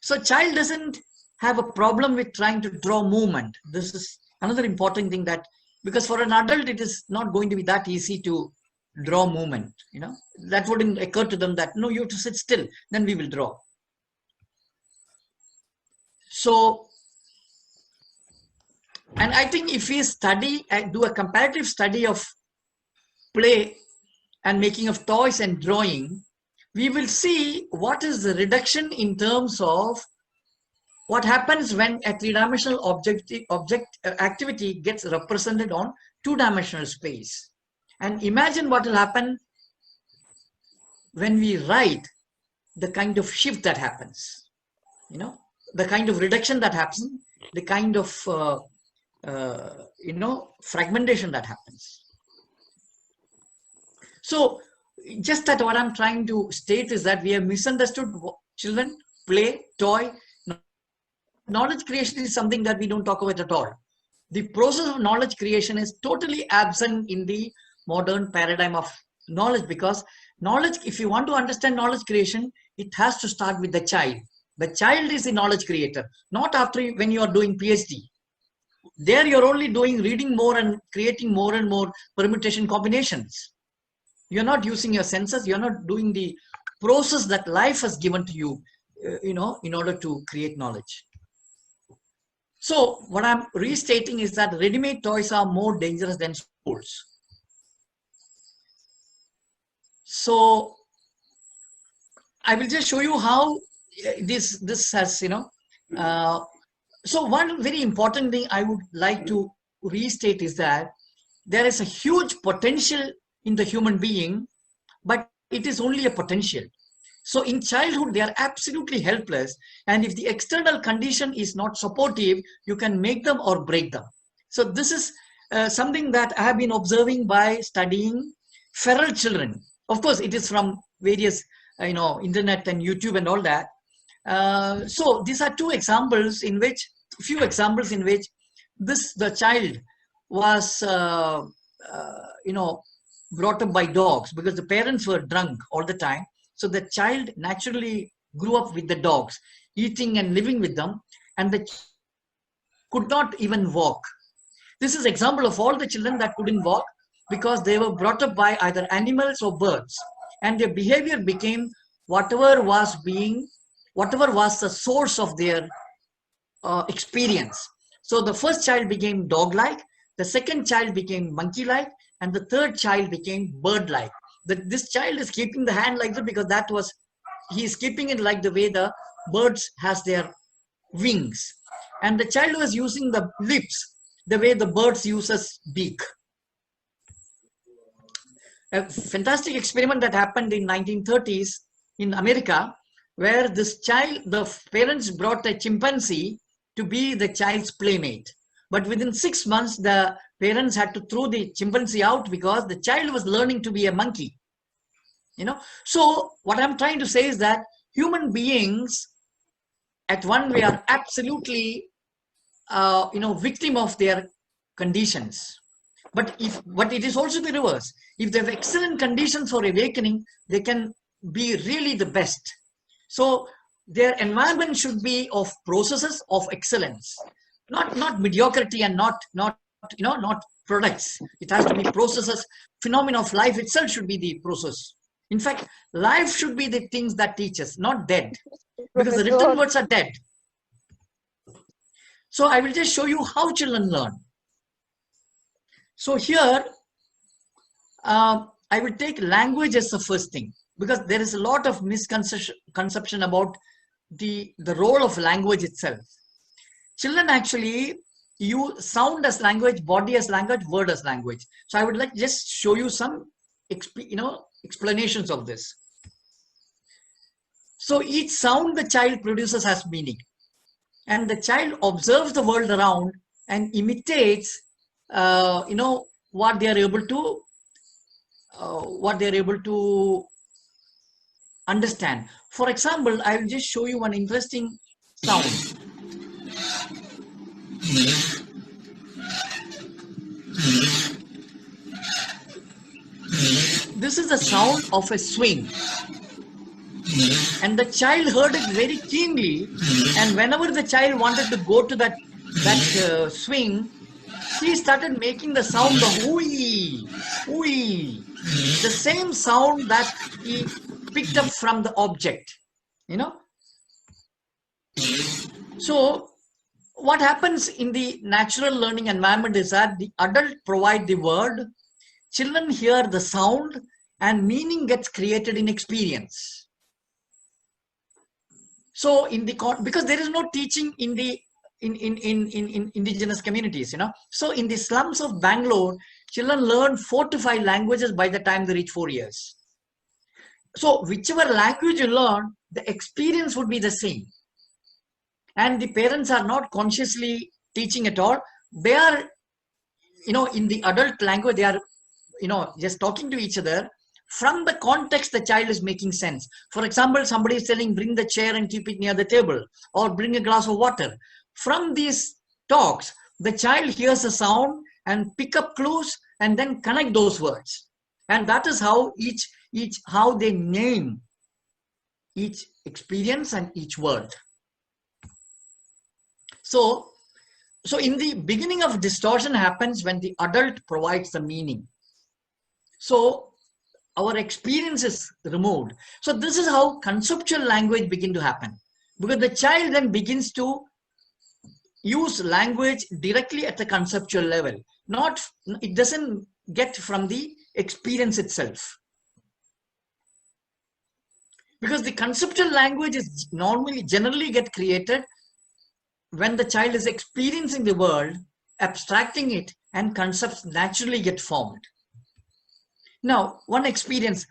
S1: So child doesn't have a problem with trying to draw movement. This is another important thing, that because for an adult, it is not going to be that easy to draw movement, that wouldn't occur to them that, no, you have to sit still, then we will draw. So, and I think if we study and do a comparative study of play and making of toys and drawing, we will see what is the reduction in terms of what happens when a 3-dimensional object activity gets represented on 2-dimensional space. And imagine what will happen when we write, the kind of shift that happens, the kind of reduction that happens, the kind of, fragmentation that happens. So just that what I'm trying to state is that we have misunderstood children, play, toy. Knowledge creation is something that we don't talk about at all. The process of knowledge creation is totally absent in the modern paradigm of knowledge, because knowledge, if you want to understand knowledge creation, it has to start with the child. The child is the knowledge creator, not after when you are doing PhD. There you're only doing reading more and creating more and more permutation combinations. You're not using your senses. You're not doing the process that life has given to you, in order to create knowledge. So what I'm restating is that ready-made toys are more dangerous than schools. So I will just show you how this has, uh, so one very important thing I would like to restate is that there is a huge potential in the human being, but it is only a potential. So in childhood, they are absolutely helpless. And if the external condition is not supportive, you can make them or break them. So this is something that I have been observing by studying feral children. Of course, it is from various, internet and YouTube and all that. So these are few examples in which the child was, brought up by dogs because the parents were drunk all the time. So the child naturally grew up with the dogs, eating and living with them, and the could not even walk. This is example of all the children that couldn't walk because they were brought up by either animals or birds, and their behavior became whatever was the source of their experience. So the first child became dog-like, the second child became monkey-like, and the third child became bird-like. This child is keeping the hand like that because he is keeping it like the way the birds has their wings, and the child was using the lips the way the birds uses beak. A fantastic experiment that happened in 1930s in America, where the parents brought a chimpanzee to be the child's playmate. But within 6 months, the parents had to throw the chimpanzee out because the child was learning to be a monkey. So what I'm trying to say is that human beings at one way are absolutely, victim of their conditions. But it is also the reverse. If they have excellent conditions for awakening, they can be really the best. So their environment should be of processes of excellence, not mediocrity and not products. It has to be processes. Phenomena of life itself should be the process. In fact, life should be the things that teach us, not dead, because the written words are dead. So I will just show you how children learn. So here, I will take language as the first thing, because there is a lot of misconception about the role of language itself. Children actually use sound as language, body as language, word as language. So I would like just show you some explanations of this. So each sound the child produces has meaning, and the child observes the world around and imitates what they are able to understand. For example, I will just show you one interesting sound. This is the sound of a swing, and the child heard it very keenly, and whenever the child wanted to go to that swing, he started making the sound of ooey, ooey, the same sound that he picked up from the object, So what happens in the natural learning environment is that the adult provide the word, children hear the sound, and meaning gets created in experience. So because there is no teaching in indigenous communities, So in the slums of Bangalore, children learn 4 to 5 languages by the time they reach 4 years. So whichever language you learn, the experience would be the same. And the parents are not consciously teaching at all. They are, in the adult language, they are, just talking to each other. From the context, the child is making sense. For example, somebody is telling, bring the chair and keep it near the table, or bring a glass of water. From these talks, the child hears a sound and pick up clues and then connect those words. And that is how how they name each experience and each word. So in the beginning of distortion happens when the adult provides the meaning. So our experience is removed. So this is how conceptual language begins to happen, because the child then begins to use language directly at the conceptual level. It doesn't get from the experience itself. Because the conceptual language is generally get created when the child is experiencing the world, abstracting it, and concepts naturally get formed. Now, one experience,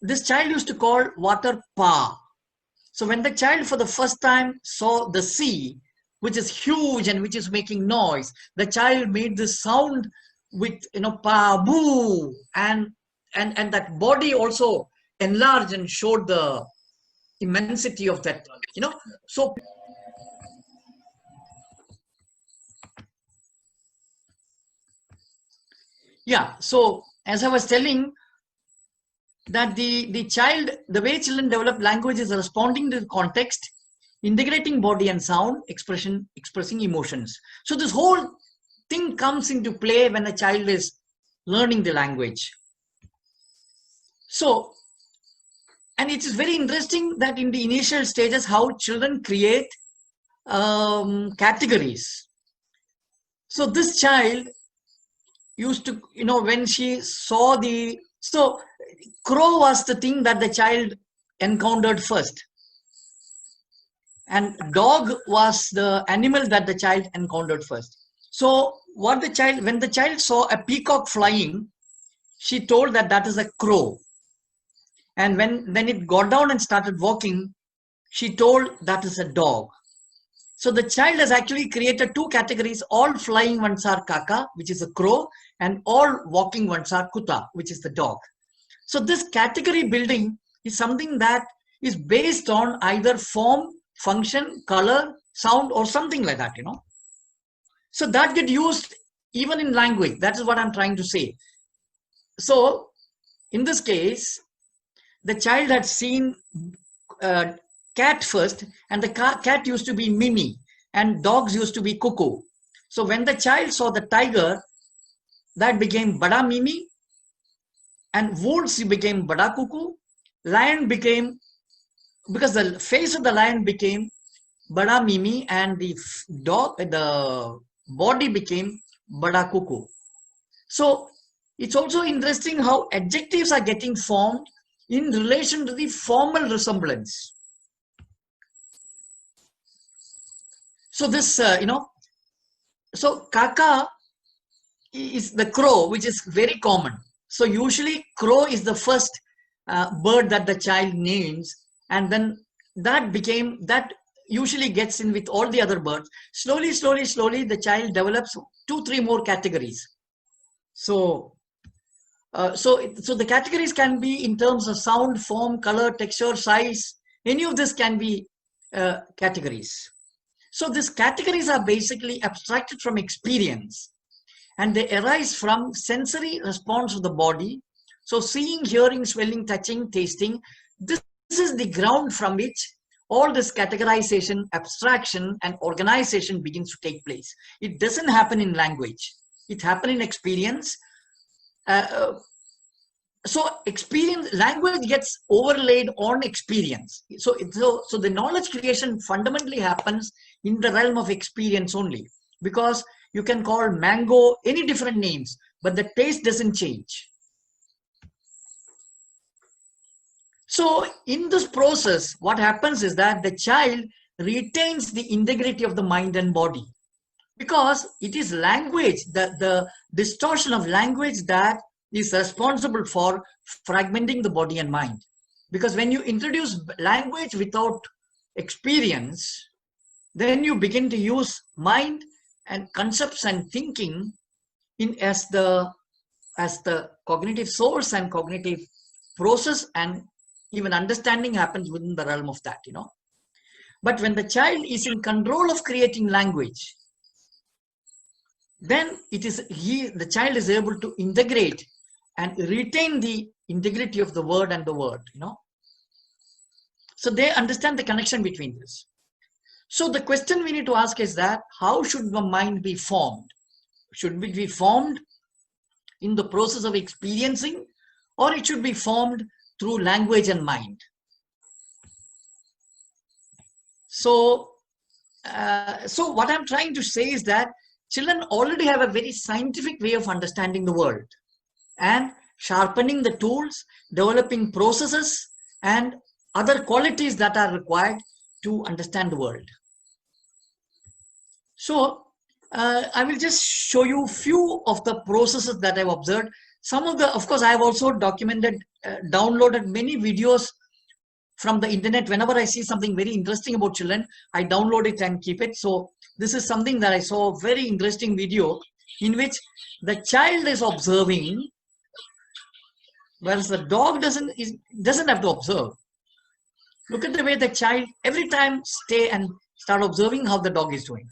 S1: this child used to call water pa. So when the child for the first time saw the sea, which is huge and which is making noise, the child made this sound with, pa, boo, and that body also enlarged and showed the immensity of that, so yeah. So as I was telling, that the way children develop language is responding to the context, integrating body and sound, expressing emotions. So this whole thing comes into play when a child is learning the language. So, and it is very interesting that in the initial stages, how children create categories. So this child used to, when she saw so crow was the thing that the child encountered first. And dog was the animal that the child encountered first. So when the child saw a peacock flying, she told that is a crow. And when it got down and started walking, she told that is a dog. So the child has actually created two categories. All flying ones are kaka, which is a crow, and all walking ones are kuta, which is the dog. So this category building is something that is based on either form, function, color, sound, or something like that, So that get used even in language. That is what I'm trying to say. So in this case, the child had seen cat first, and the cat used to be Mimi, and dogs used to be Cuckoo. So when the child saw the tiger, that became Bada Mimi, and wolves became Bada Cuckoo. Lion became, because the face of the lion became Bada Mimi, and the body became Bada Cuckoo. So it's also interesting how adjectives are getting formed in relation to the formal resemblance. So this, so kaka is the crow, which is very common. So usually crow is the first bird that the child names, and then that usually gets in with all the other birds. Slowly, the child develops 2-3 more categories. So the categories can be in terms of sound, form, color, texture, size. Any of this can be categories. So these categories are basically abstracted from experience, and they arise from sensory response of the body. So seeing, hearing, smelling, touching, tasting, this is the ground from which all this categorization, abstraction, and organization begins to take place. It doesn't happen in language. It happens in experience. So language gets overlaid on experience. So the knowledge creation fundamentally happens in the realm of experience only, because you can call mango any different names, but the taste doesn't change. So in this process, what happens is that the child retains the integrity of the mind and body, because it is language, the distortion of language, that is responsible for fragmenting the body and mind. Because when you introduce language without experience, then you begin to use mind and concepts and thinking as the cognitive source and cognitive process, and even understanding happens within the realm of that, But when the child is in control of creating language, then the child is able to integrate and retain the integrity of the word and the word, So they understand the connection between this. So the question we need to ask is that, how should the mind be formed? Should it be formed in the process of experiencing, or it should be formed through language and mind? So So what I'm trying to say is that children already have a very scientific way of understanding the world and sharpening the tools, developing processes and other qualities that are required to understand the world. So I will just show you few of the processes that I've observed. Some of the, of course, I have also documented, downloaded many videos from the internet. Whenever I see something very interesting about children, I download it and keep it. So this is something that I saw, a very interesting video in which the child is observing, whereas the dog doesn't have to observe. Look at the way the child every time stay and start observing how the dog is doing.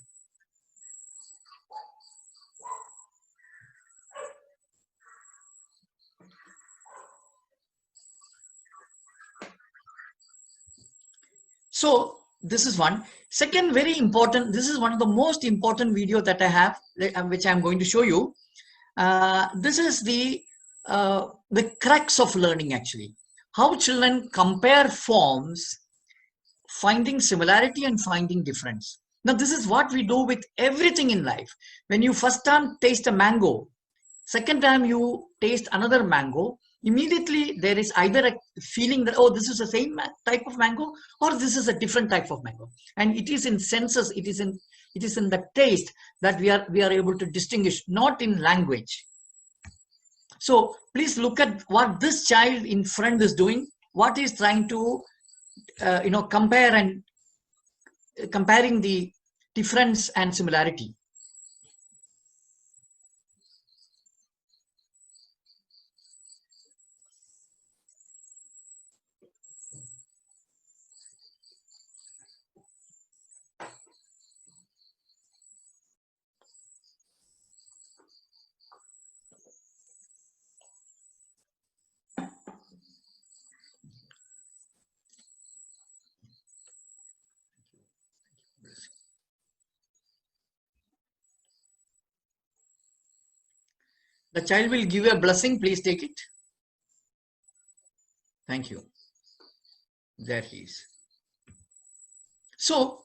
S1: So this is one. Second, very important, this is one of the most important video that I have, which I'm going to show you. This is the crux of learning actually. How children compare forms, finding similarity and finding difference. Now this is what we do with everything in life. When you first time taste a mango, second time you taste another mango, immediately there is either a feeling that, oh, this is the same type of mango or this is a different type of mango. And it is in senses, it is in the taste that we are able to distinguish, not in language. So please look at what this child in front is doing, what is trying to compare and comparing the difference and similarity. The child will give you a blessing. Please take it. Thank you. There he is. So,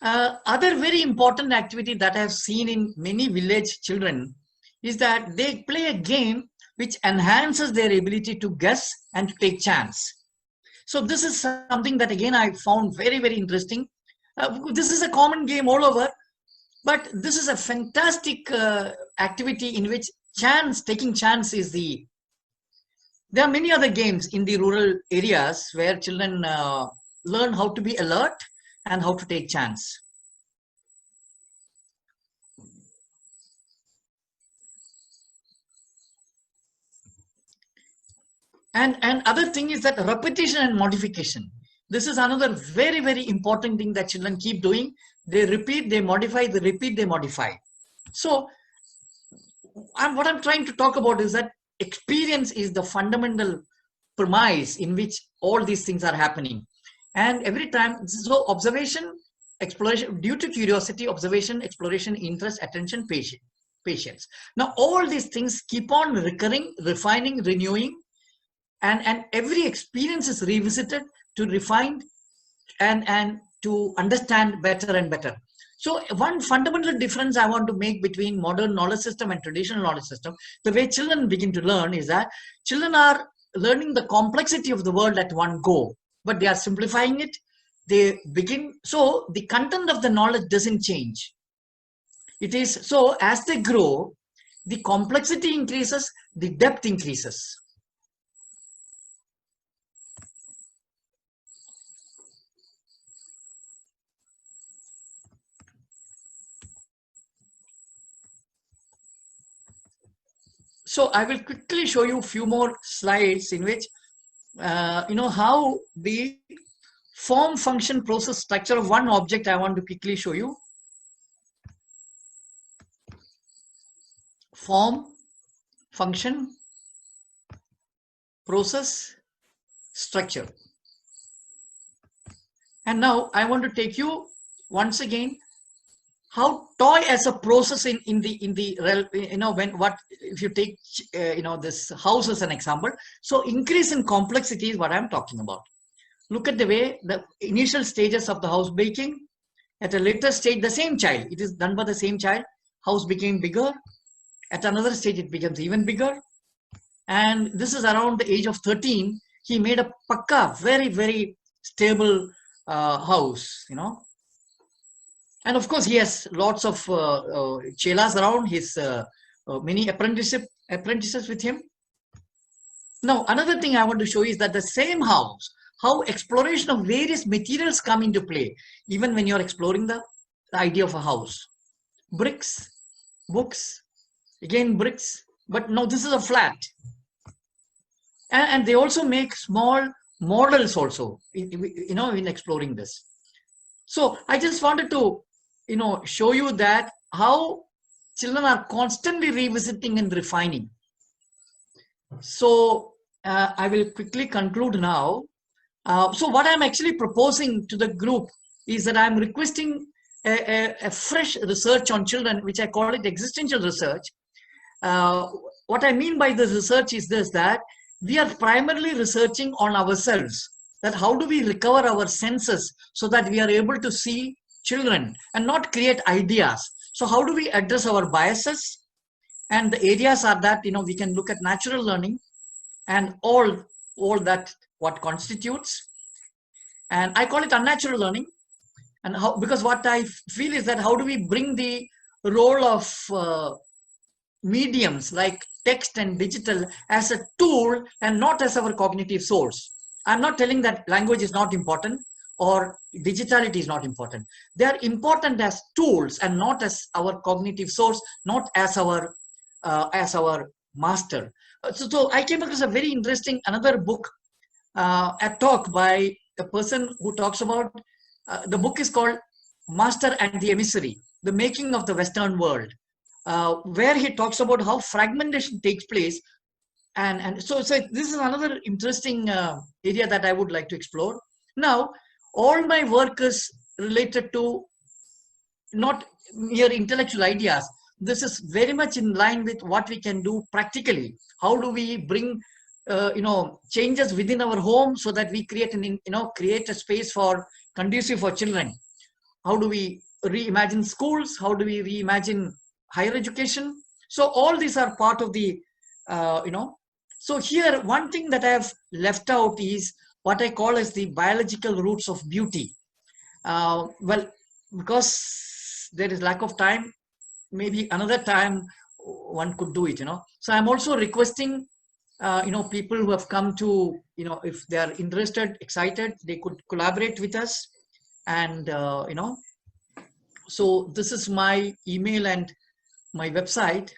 S1: other very important activity that I have seen in many village children is that they play a game which enhances their ability to guess and to take chance. So this is something that again I found very, very interesting. This is a common game all over, but this is a fantastic activity in which taking chance is the. There are many other games in the rural areas where children learn how to be alert and how to take chance. And other thing is that repetition and modification. This is another very, very important thing that children keep doing. They repeat, they modify, they repeat, they modify. So what I'm trying to talk about is that experience is the fundamental premise in which all these things are happening. And every time, so observation, exploration, due to curiosity, observation, exploration, interest, attention, patience. Now all these things keep on recurring, refining, renewing, and every experience is revisited to refine and to understand better and better. So one fundamental difference I want to make between modern knowledge system and traditional knowledge system, the way children begin to learn is that children are learning the complexity of the world at one go, but they are simplifying it. They begin, so the content of the knowledge doesn't change. It is, so as they grow, the complexity increases, the depth increases. So I will quickly show you a few more slides in which, how the form, function, process, structure of one object I want to quickly show you. Form, function, process, structure. And now I want to take you once again how toy as a process in the when if you take this house as an example. So increase in complexity is what I'm talking about. Look at the way the initial stages of the house baking, At a later stage, the same child, it is done by the same child, house became bigger. At another stage, it becomes even bigger. And this is around the age of 13. He made a pakka, very, very stable house, you know. And of course, he has lots of chelas around, his many apprentices with him. Now, another thing I want to show is that the same house, how exploration of various materials come into play, even when you're exploring the idea of a house. Bricks, books, again bricks, but now this is a flat. And they also make small models also, you know, in exploring this. So I just wanted to, you know, show you that how children are constantly revisiting and refining. So I will quickly conclude now. So what I'm actually proposing to the group is that I'm requesting a fresh research on children, which I call it existential research. What I mean by this research is this, that we are primarily researching on ourselves, that how do we recover our senses so that we are able to see children and not create ideas. So how do we address our biases? And the areas are that, you know, we can look at natural learning and all that what constitutes. And I call it unnatural learning. And how, because what I feel is that how do we bring the role of mediums like text and digital as a tool and not as our cognitive source. I'm not telling that language is not important or digitality is not important. They are important as tools and not as our cognitive source, not as our master. So I came across a very interesting another book, a talk by a person who talks about, the book is called Master and the Emissary, the Making of the Western World. Where he talks about how fragmentation takes place. And so this is another interesting area that I would like to explore. Now, all my work is related to not mere intellectual ideas. This is very much in line with what we can do practically. How do we bring you know, changes within our home so that we create create a space for conducive for children? How do we reimagine schools? How do we reimagine higher education? So all these are part of the so here one thing that I have left out is what I call as the biological roots of beauty. Well, because there is lack of time, maybe another time one could do it, you know. So I'm also requesting people who have come to, if they are interested, excited, they could collaborate with us. And so this is my email and my website.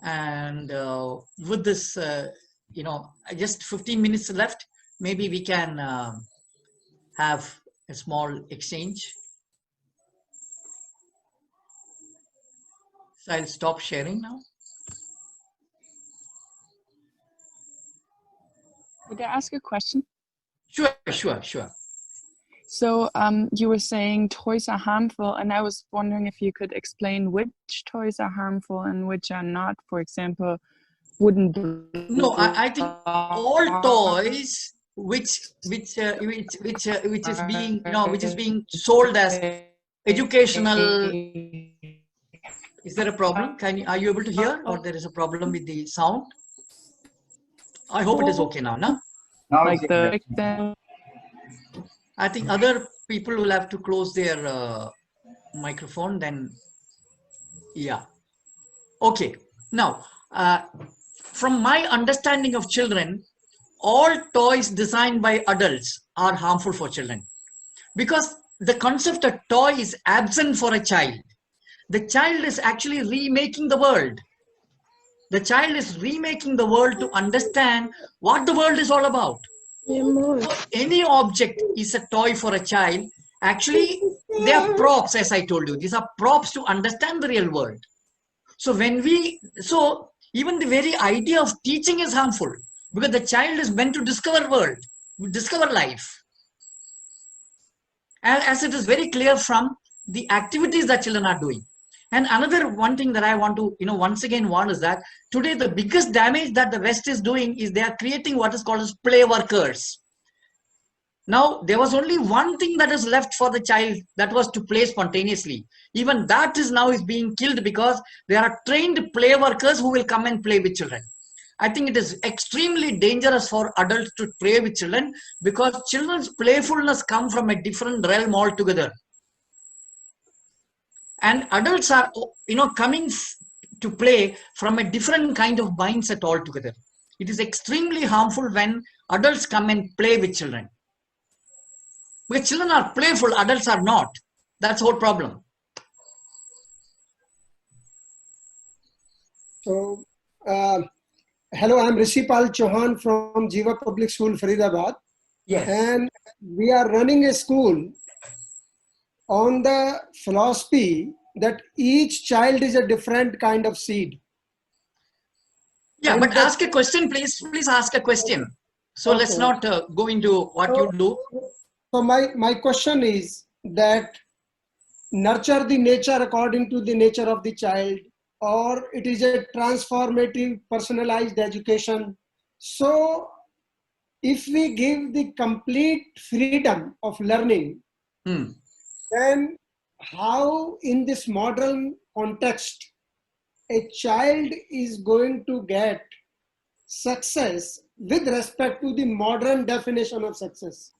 S1: And with this just 15 minutes left, maybe we can have a small exchange. So I'll stop sharing now.
S3: Could I ask a question?
S1: Sure.
S3: So you were saying toys are harmful, and I was wondering if you could explain which toys are harmful and which are not. For example, wooden.
S1: No, I think all toys which is being which is being sold as educational. Is there a problem? Are you able to hear, or there is a problem with the sound? I hope it is okay now, no?
S3: Like the
S1: I think other people will have to close their microphone, then yeah. Okay, now from my understanding of children, all toys designed by adults are harmful for children, because the concept of toy is absent for a child. The child is actually remaking the world. The child is remaking the world to understand what the world is all about. So any object is a toy for a child. Actually, they are props, as I told you. These are props to understand the real world. So even the very idea of teaching is harmful, because the child is meant to discover world, discover life. And as it is very clear from the activities that children are doing. And another one thing that I want to, once again warn is that today the biggest damage that the West is doing is they are creating what is called as play workers. Now, there was only one thing that is left for the child, that was to play spontaneously. Even that is now is being killed because there are trained play workers who will come and play with children. I think it is extremely dangerous for adults to play with children because children's playfulness come from a different realm altogether. And adults are, coming to play from a different kind of mindset altogether. It is extremely harmful when adults come and play with children. Because children are playful, adults are not. That's the whole problem.
S4: So, hello, I'm Rishipal Chauhan from Jiva Public School, Faridabad.
S1: Yes.
S4: And we are running a school on the philosophy that each child is a different kind of seed.
S1: Yeah,
S4: and
S1: but ask a question, please. Please ask a question. So
S4: Okay.
S1: let's not go into what you do.
S4: So my question is that nurture the nature according to the nature of the child, or it is a transformative personalized education. So if we give the complete freedom of learning, then how in this modern context a child is going to get success with respect to the modern definition of success?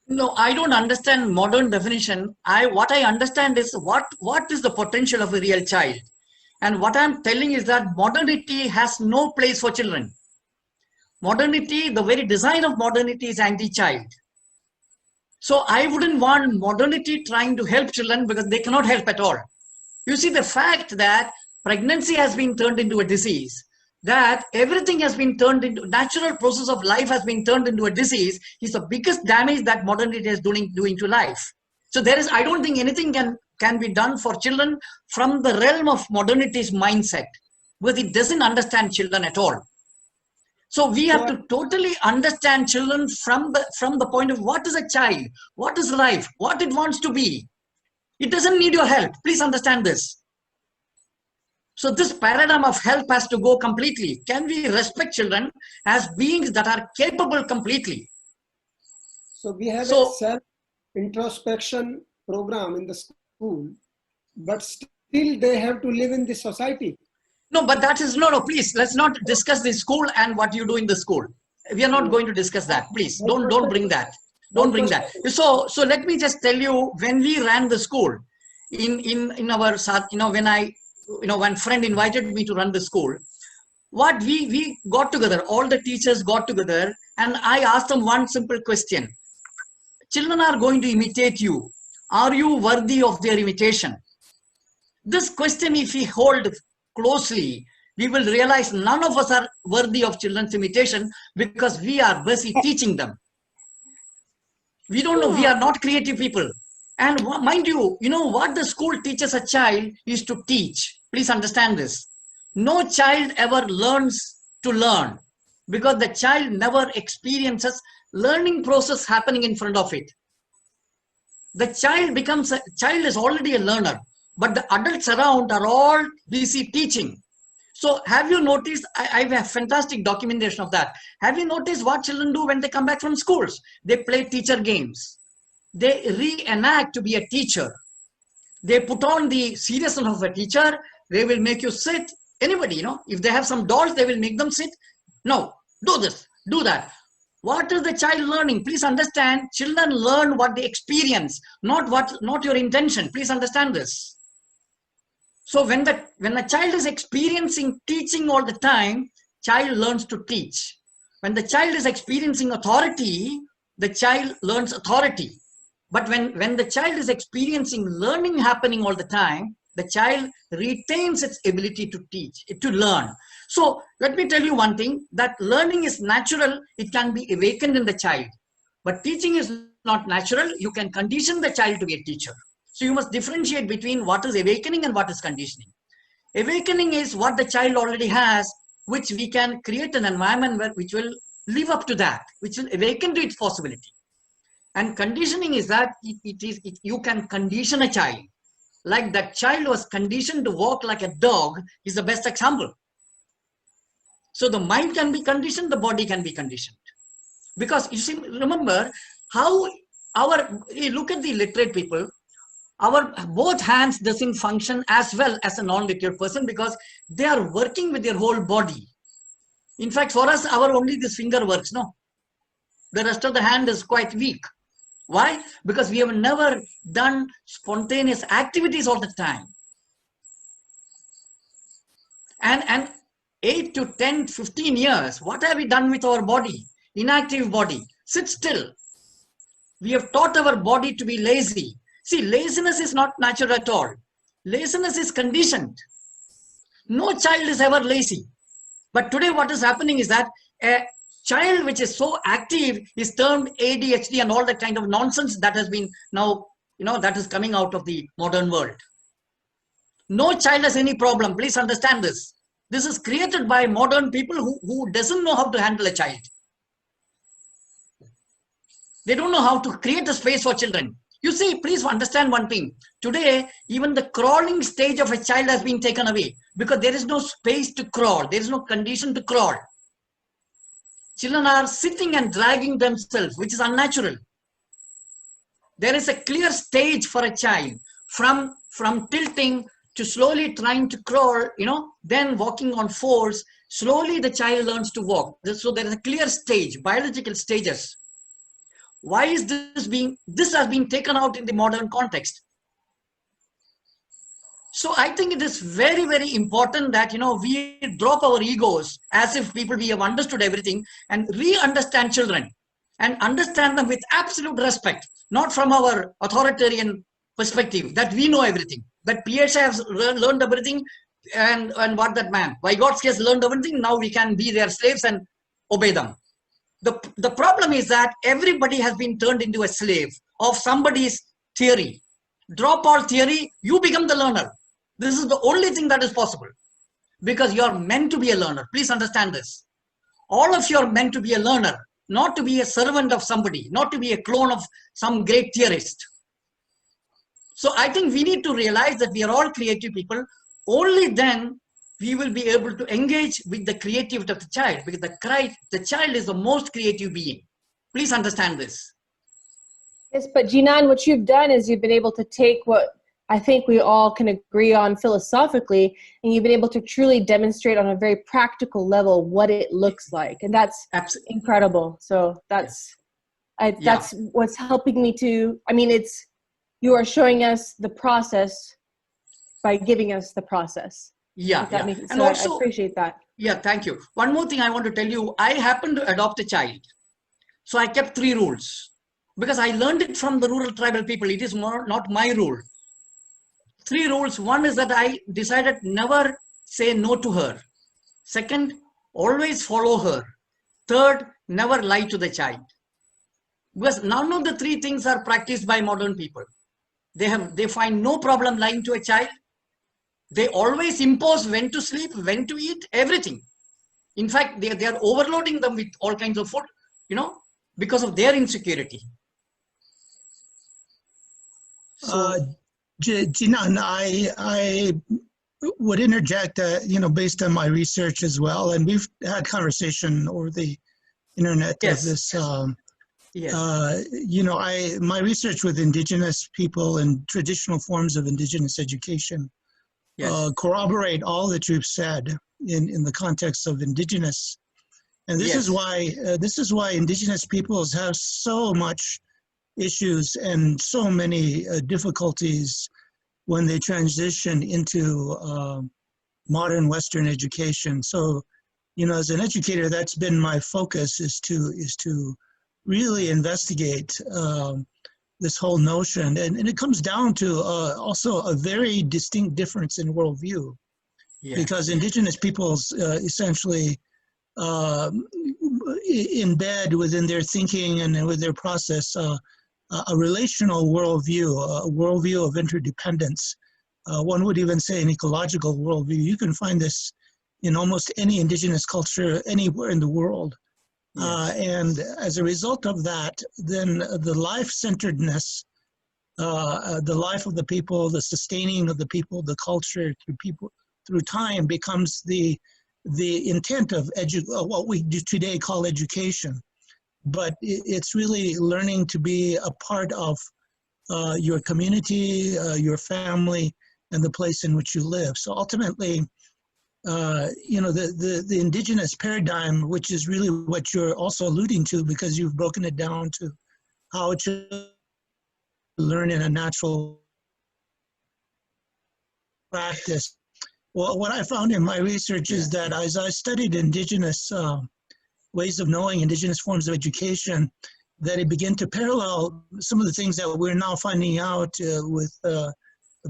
S1: No, I don't understand modern definition. What I understand is what is the potential of a real child. And what I'm telling is that modernity has no place for children. Modernity, the very design of modernity is anti-child. So I wouldn't want modernity trying to help children because they cannot help at all. You see, the fact that pregnancy has been turned into a disease, that everything has been turned into, natural process of life has been turned into a disease, is the biggest damage that modernity is doing to life. So there is, I don't think anything can be done for children from the realm of modernity's mindset, because it doesn't understand children at all. So we have to totally understand children from the point of what is a child, what is life, what it wants to be. It doesn't need your help. Please understand this. So this paradigm of help has to go completely. Can we respect children as beings that are capable completely?
S4: So we have a self-introspection program in the school, but still they have to live in the society.
S1: No, but that is, no, please, let's not discuss the school and what you do in the school. We are not going to discuss that. Please, don't bring that. Don't bring that. So let me just tell you, when we ran the school, in our, when friend invited me to run the school, what we got together, all the teachers got together, and I asked them one simple question. Children are going to imitate you. Are you worthy of their imitation? This question, if we hold closely, we will realize none of us are worthy of children's imitation because we are busy teaching them. We don't know, we are not creative people. And mind you, what the school teaches a child is to teach. Please understand this. No child ever learns to learn because the child never experiences learning process happening in front of it. The child is already a learner, but the adults around are all busy teaching. So have you noticed, I have a fantastic documentation of that. Have you noticed what children do when they come back from schools? They play teacher games. They reenact to be a teacher. They put on the seriousness of a teacher. They will make you sit. Anybody, if they have some dolls, they will make them sit. No, do this, do that. What is the child learning? Please understand, children learn what they experience, not your intention. Please understand this. So when a child is experiencing teaching all the time, child learns to teach. When the child is experiencing authority, the child learns authority. But when the child is experiencing learning happening all the time, the child retains its ability to teach, to learn. So let me tell you one thing, that learning is natural. It can be awakened in the child. But teaching is not natural. You can condition the child to be a teacher. So you must differentiate between what is awakening and what is conditioning. Awakening is what the child already has, which we can create an environment which will live up to that, which will awaken to its possibility. And conditioning is that you can condition a child. Like that child was conditioned to walk like a dog is the best example. So the mind can be conditioned, the body can be conditioned. Because you see, remember, how look at the literate people, our both hands doesn't function as well as a non-literate person because they are working with their whole body. In fact, for us, our only this finger works, no? The rest of the hand is quite weak. Why? Because we have never done spontaneous activities all the time. And 8 to 10, 15 years, what have we done with our body? Inactive body. Sit still. We have taught our body to be lazy. See, laziness is not natural at all. Laziness is conditioned. No child is ever lazy. But today what is happening is that a child which is so active is termed ADHD and all that kind of nonsense that has been now, that is coming out of the modern world. No child has any problem. Please understand this. This is created by modern people who doesn't know how to handle a child. They don't know how to create a space for children. You see, please understand one thing. Today, even the crawling stage of a child has been taken away because there is no space to crawl. There is no condition to crawl. Children are sitting and dragging themselves, which is unnatural. There is a clear stage for a child from tilting to slowly trying to crawl, then walking on fours. Slowly the child learns to walk. So there is a clear stage, biological stages. Why is this has been taken out in the modern context? So I think it is very, very important that, we drop our egos as if we have understood everything and re-understand children and understand them with absolute respect, not from our authoritarian perspective that we know everything, that Piaget has learned everything and what that man, Vygotsky has learned everything, now we can be their slaves and obey them. The problem is that everybody has been turned into a slave of somebody's theory. Drop all theory, you become the learner. This is the only thing that is possible because you are meant to be a learner. Please understand this. All of you are meant to be a learner, not to be a servant of somebody, not to be a clone of some great theorist. So I think we need to realize that we are all creative people. Only then we will be able to engage with the creativity of the child because the child is the most creative being. Please understand this.
S5: Yes, but Jinan, what you've done is you've been able to take what I think we all can agree on philosophically, and you've been able to truly demonstrate on a very practical level what it looks like. And that's absolutely incredible. So that's what's helping me to, you are showing us the process by giving us the process.
S1: Yeah.
S5: And also, I appreciate that.
S1: Yeah, thank you. One more thing I want to tell you, I happened to adopt a child. So I kept 3 rules because I learned it from the rural tribal people. It is not my rule. 3 rules. One is that I decided never say no to her. Second, always follow her. Third, never lie to the child. Because none of the 3 things are practiced by modern people. They find no problem lying to a child. They always impose when to sleep, when to eat, everything. In fact, they are overloading them with all kinds of food, because of their insecurity.
S6: So, Jinan, I would interject, based on my research as well, and we've had conversation over the internet of this. My research with indigenous people and traditional forms of indigenous education corroborate all that you've said in the context of indigenous, and this is why indigenous peoples have so much issues and so many difficulties when they transition into modern Western education. So, as an educator, that's been my focus, is to really investigate this whole notion. And it comes down to also a very distinct difference in worldview, because indigenous peoples essentially embed within their thinking and with their process a relational worldview, a worldview of interdependence. One would even say an ecological worldview. You can find this in almost any indigenous culture anywhere in the world. And as a result of that, then the life-centeredness, the life of the people, the sustaining of the people, the culture through time becomes the intent of what we today call education. but it's really learning to be a part of your community, your family, and the place in which you live. So ultimately, you know, the indigenous paradigm, which is really what you're also alluding to, because you've broken it down to how it should learn in a natural practice. Well, what I found in my research is that as I studied indigenous ways of knowing, indigenous forms of education, that it began to parallel some of the things that we're now finding out with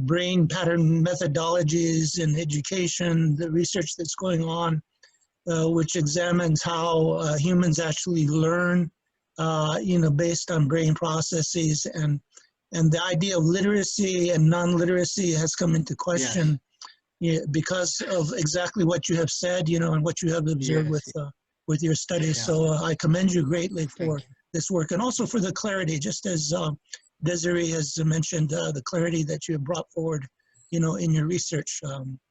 S6: brain pattern methodologies in education, the research that's going on, which examines how humans actually learn, you know, based on brain processes, and the idea of literacy and non-literacy has come into question. Yeah, because of exactly what you have said, you know, and what you have observed with your studies. So I commend you greatly for this work, and also for the clarity, just as Desiree has mentioned, the clarity that you have brought forward, you know, in your research.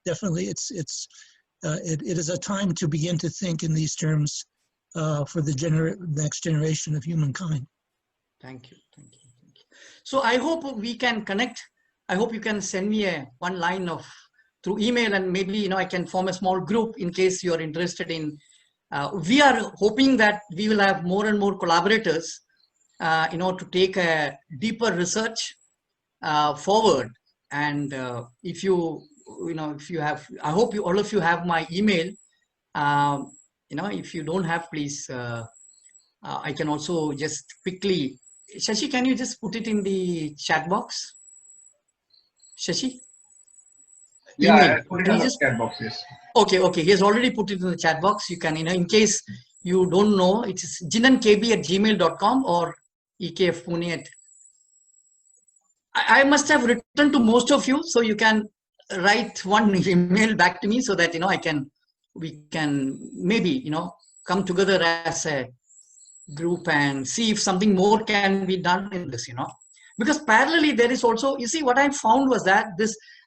S6: Definitely, it is a time to begin to think in these terms for the next generation of humankind.
S1: Thank you. So I hope we can connect. I hope you can send me one line through email, and maybe, you know, I can form a small group in case you're interested in. We are hoping that we will have more and more collaborators, you know, to take a deeper research forward. And if you have, I hope all of you have my email. You know, if you don't have, please, I can also just quickly, Shashi, can you just put it in the chat box? Shashi?
S7: Yeah,
S1: Email.
S7: I put it in the chat box, yes. Okay,
S1: he has already put it in the chat box. You can, you know, in case you don't know, it's jinankb@gmail.com or ekfpune. I must have written to most of you, so you can write one email back to me so that, you know, we can maybe, you know, come together as a group and see if something more can be done in this, you know. Because parallelly there is also, you see, what I found was that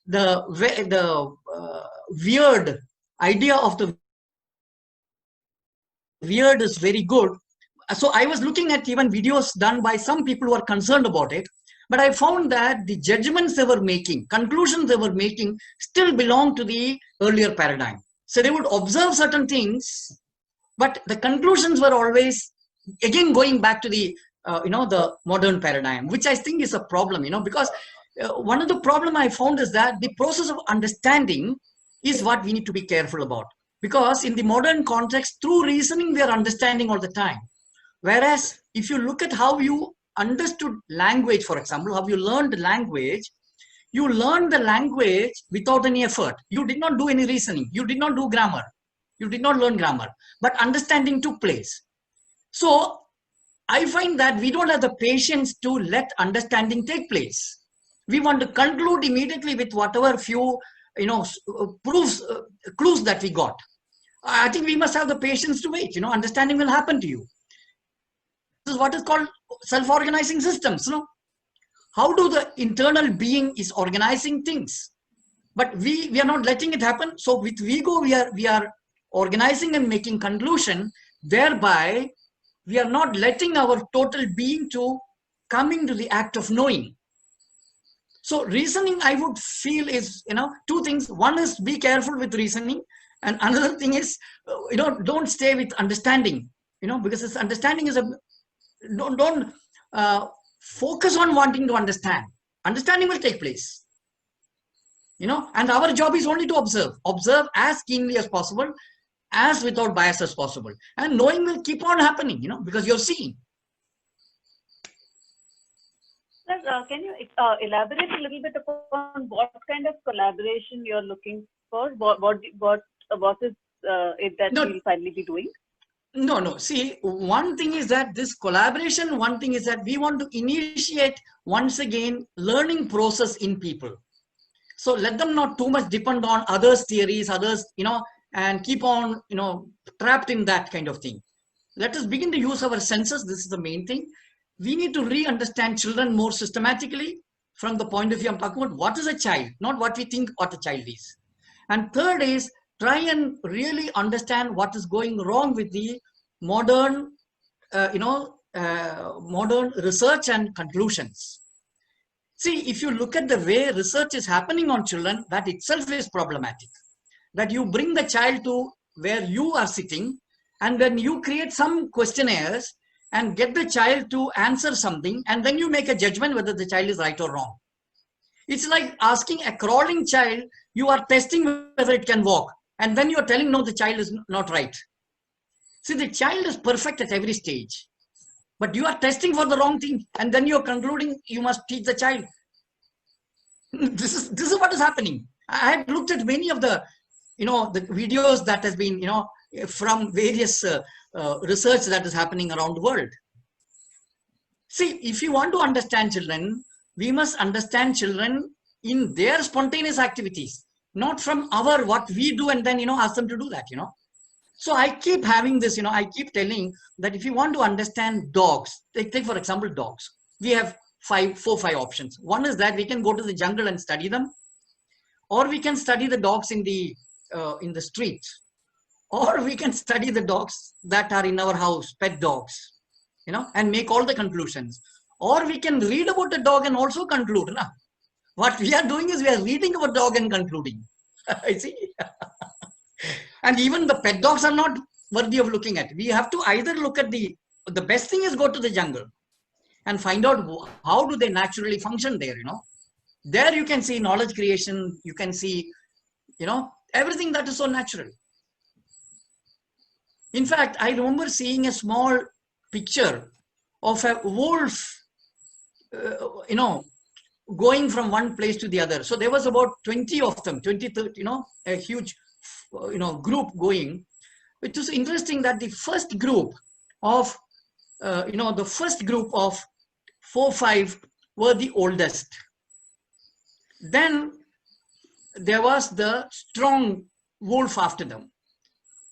S1: the weird idea of the weird is very good. So I was looking at even videos done by some people who are concerned about it, but I found that the judgments they were making, conclusions they were making, still belong to the earlier paradigm. So they would observe certain things, but the conclusions were always again going back to the you know, the modern paradigm, which I think is a problem, you know, because one of the problem I found is that the process of understanding is what we need to be careful about, because in the modern context, through reasoning we are understanding all the time, whereas if you look at how you understood language, for example, how you learned language, you learned the language without any effort. You did not do any reasoning, you did not do grammar, you did not learn grammar, but understanding took place. So I find that we don't have the patience to let understanding take place. We want to conclude immediately with whatever few, you know, clues that we got. I think we must have the patience to wait. You know, understanding will happen to you. This is what is called self-organizing systems. You know, how do the internal being is organizing things, but we are not letting it happen. So with Vigo, we are organizing and making conclusion, whereby we are not letting our total being to come into the act of knowing. So reasoning, I would feel, is, you know, two things. One is be careful with reasoning, and another thing is, you know, don't stay with understanding, you know, because this understanding is don't focus on wanting to understand. Understanding will take place, you know, and our job is only to observe as keenly as possible, as without bias as possible, and knowing will keep on happening, you know, because you're seeing.
S8: Sir, can you elaborate a little bit upon what kind of collaboration you're looking for? What is it that we'll finally be doing?
S1: No. See, one thing is that this collaboration, one thing is that we want to initiate once again learning process in people. So let them not too much depend on others' theories, others, you know, and keep on, you know, trapped in that kind of thing. Let us begin to use our senses. This is the main thing. We need to re-understand children more systematically from the point of view I'm talking about what is a child, not what we think what a child is. And third is try and really understand what is going wrong with the modern modern research and conclusions. See, if you look at the way research is happening on children, that itself is problematic. That you bring the child to where you are sitting, and then you create some questionnaires and get the child to answer something, and then you make a judgment whether the child is right or wrong. It's like asking a crawling child, you are testing whether it can walk, and then you are telling, no, the child is not right. See, the child is perfect at every stage, but you are testing for the wrong thing, and then you are concluding you must teach the child. This is what is happening. I had looked at many of the, the videos that has been, from various research that is happening around the world. See, if you want to understand children, we must understand children in their spontaneous activities, not from our what we do and then ask them to do that. So I keep having this, I keep telling that if you want to understand dogs, take for example dogs, we have 4 or 5 options. One is that we can go to the jungle and study them, or we can study the dogs in the streets, or we can study the dogs that are in our house, pet dogs, and make all the conclusions. Or we can read about the dog and also conclude. Na? What we are doing is we are reading about dog and concluding. I see. And even the pet dogs are not worthy of looking at. We have to either look at the best thing is go to the jungle and find out how do they naturally function there, There you can see knowledge creation, you can see, everything that is so natural. In fact, I remember seeing a small picture of a wolf, going from one place to the other. So there was about 20 of them, 20, 30, a huge, group going. It was interesting that the first group of, 4, 5 were the oldest. Then there was the strong wolf after them.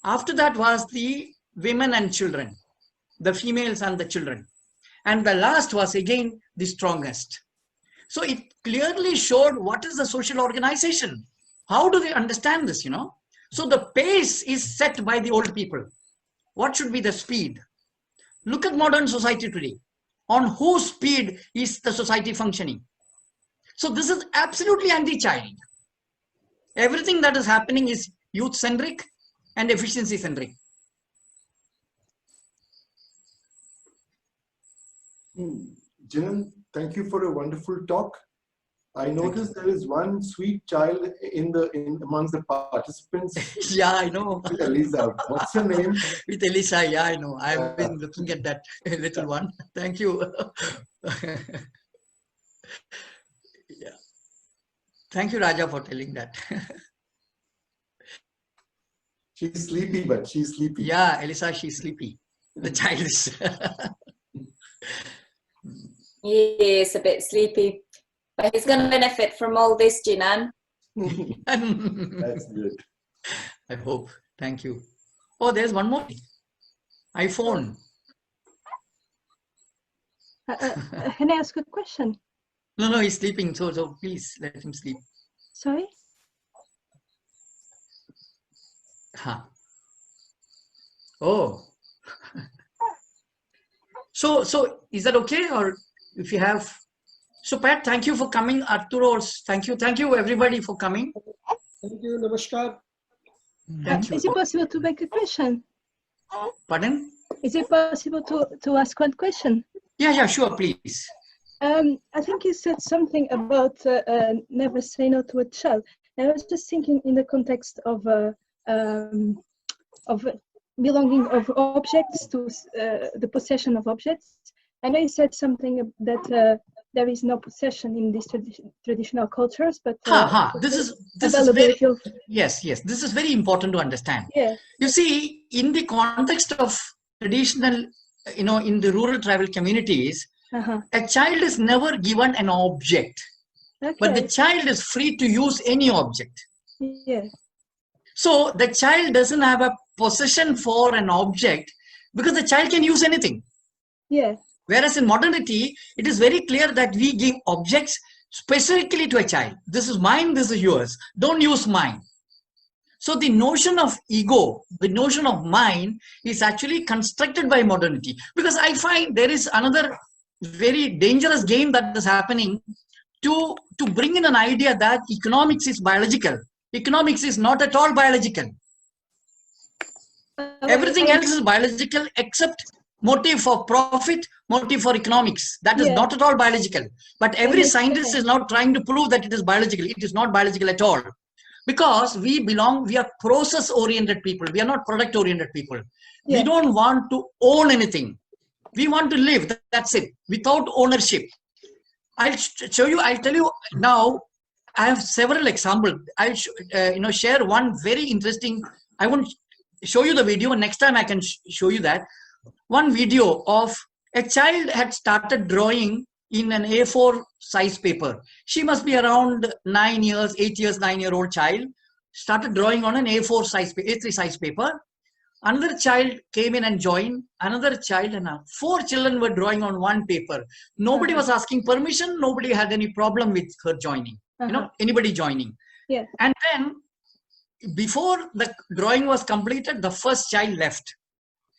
S1: After that was the women and children, the females and the children. And the last was again the strongest. So it clearly showed what is the social organization. How do they understand this, So the pace is set by the old people. What should be the speed? Look at modern society today. On whose speed is the society functioning? So this is absolutely anti-child. Everything that is happening is youth-centric and efficiency-centric.
S9: Jinan, thank you for a wonderful talk. I noticed there is one sweet child amongst the participants.
S1: Yeah, I know.
S9: With Elisa. What's her name?
S1: With Elisa, yeah, I know. I've been looking at that little one. Thank you. Yeah. Thank you, Raja, for telling that.
S9: She's sleepy, but she's sleepy.
S1: Yeah, Elisa, she's sleepy. The child is.
S10: Yes, a bit sleepy. But he's going to benefit from all this, Jinan.
S9: That's good.
S1: I hope. Thank you. Oh, there's one more thing. iPhone.
S11: Can I ask a question?
S1: No, he's sleeping. So please let him sleep.
S11: Sorry?
S1: Huh. Oh. So is that okay? Or if you have... So Pat, thank you for coming. Arturo, thank you everybody for coming.
S4: Thank you. Namaskar.
S1: Thank you.
S11: Is it possible to make a question?
S1: Pardon?
S11: Is it possible to ask one question?
S1: Yeah, sure, please.
S11: I think you said something about never say no to a child. And I was just thinking in the context of belonging of objects to the possession of objects. I know you said something that there is no possession in these traditional cultures, but
S1: this is very, yes. This is very important to understand.
S11: Yeah.
S1: You see, in the context of traditional, in the rural tribal communities, a child is never given an object, but the child is free to use any object.
S11: Yeah.
S1: So the child doesn't have a possession for an object because the child can use anything.
S11: Yeah.
S1: Whereas in modernity, it is very clear that we give objects specifically to a child. This is mine, this is yours. Don't use mine. So the notion of ego, the notion of mine is actually constructed by modernity, because I find there is another very dangerous game that is happening to bring in an idea that economics is biological. Economics is not at all biological. Everything else is biological except motive for profit, motive for economics. That is not at all biological. But every scientist is now trying to prove that it is biological. It is not biological at all. Because we are process-oriented people. We are not product-oriented people. We don't want to own anything. We want to live. That's it. Without ownership. I'll show you. I'll tell you now. I have several examples. I'll share one very interesting. I won't show you the video. Next time I can show you that. One video of a child had started drawing in an A4 size paper. She must be around 9 years, 8 years, 9-year-old child. Started drawing on an A4 size, A3 size paper. Another child came in and joined. Another child, and 4 children were drawing on one paper. Nobody was asking permission. Nobody had any problem with her joining. Anybody joining. And then before the drawing was completed, the first child left.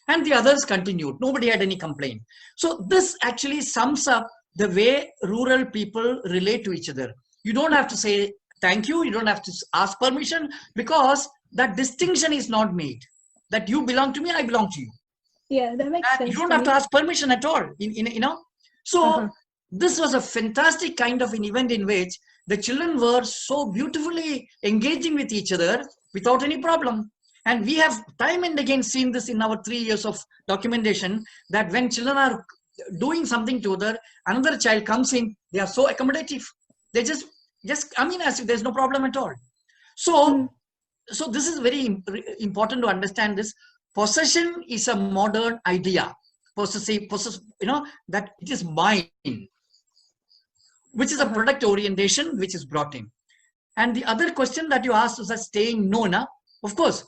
S1: And the others continued. Nobody had any complaint. So this actually sums up the way rural people relate to each other. You don't have to say thank you. You don't have to ask permission, because that distinction is not made. That you belong to me, I belong to you.
S11: Yeah, that makes sense.
S1: You don't have to ask permission at all. So this was a fantastic kind of an event in which the children were so beautifully engaging with each other without any problem. And we have time and again seen this in our 3 years of documentation, that when children are doing something to another child comes in, they are so accommodative. They just as if there's no problem at all. So this is very important to understand this. Possession is a modern idea. That it is mine, which is a product orientation which is brought in. And the other question that you asked was that staying no, of course.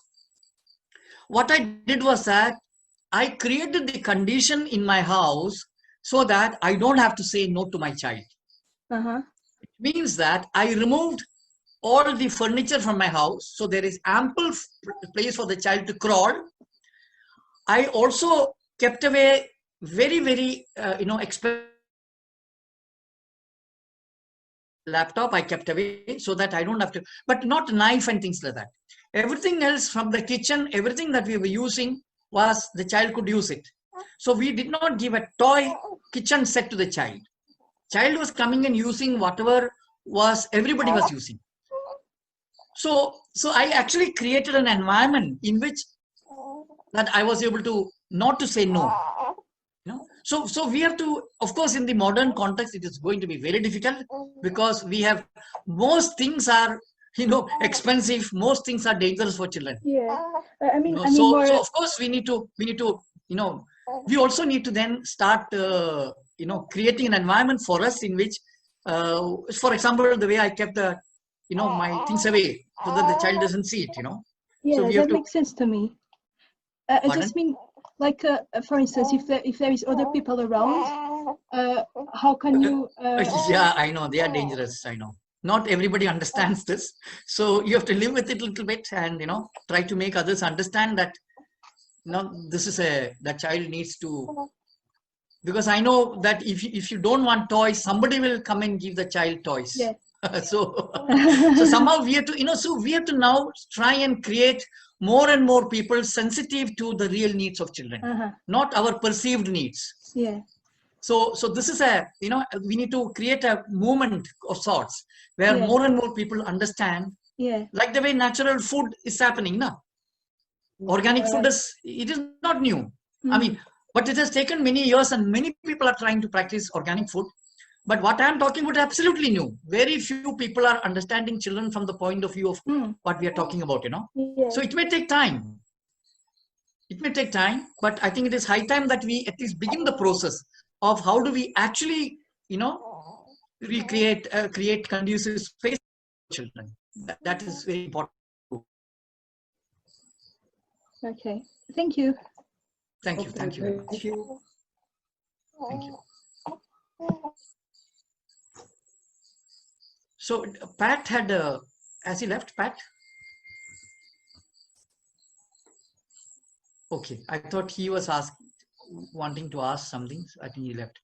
S1: What I did was that I created the condition in my house so that I don't have to say no to my child. It means that I removed all the furniture from my house, so there is ample place for the child to crawl. I also kept away very, very, expensive laptop. I kept away so that I don't have to, but not knife and things like that. Everything else from the kitchen, everything that we were using was the child could use it. So we did not give a toy kitchen set to the child. Child was coming and using whatever was everybody was using. So I actually created an environment in which that I was able to not to say no. So we have to, of course, in the modern context, it is going to be very difficult, because we have most things are expensive. Most things are dangerous for children. So of course we need to we also need to then start creating an environment for us in which for example, the way I kept the my things away so that the child doesn't see it.
S11: So that makes sense to me. I just mean, like for instance, if there is other people around, how can you
S1: yeah, I know they are dangerous. I know not everybody understands this, so you have to live with it a little bit and try to make others understand that this is that child needs to, because I know that if you don't want toys, somebody will come and give the child toys. So somehow we have to so we have to now try and create more and more people sensitive to the real needs of children, not our perceived needs. So this is we need to create a movement of sorts where more and more people understand, like the way natural food is happening now. Organic food is not new. I mean, but it has taken many years and many people are trying to practice organic food. But what I'm talking about is absolutely new. Very few people are understanding children from the point of view of what we are talking about, So it may take time. It may take time, but I think it is high time that we at least begin the process of how do we actually, recreate, create conducive space for children. That is very important.
S11: Okay, thank you.
S1: Thank you. Thank you very much. Thank you. Thank you. So Pat had, has he left, Pat? Okay, I thought he was wanting to ask something. So I think he left.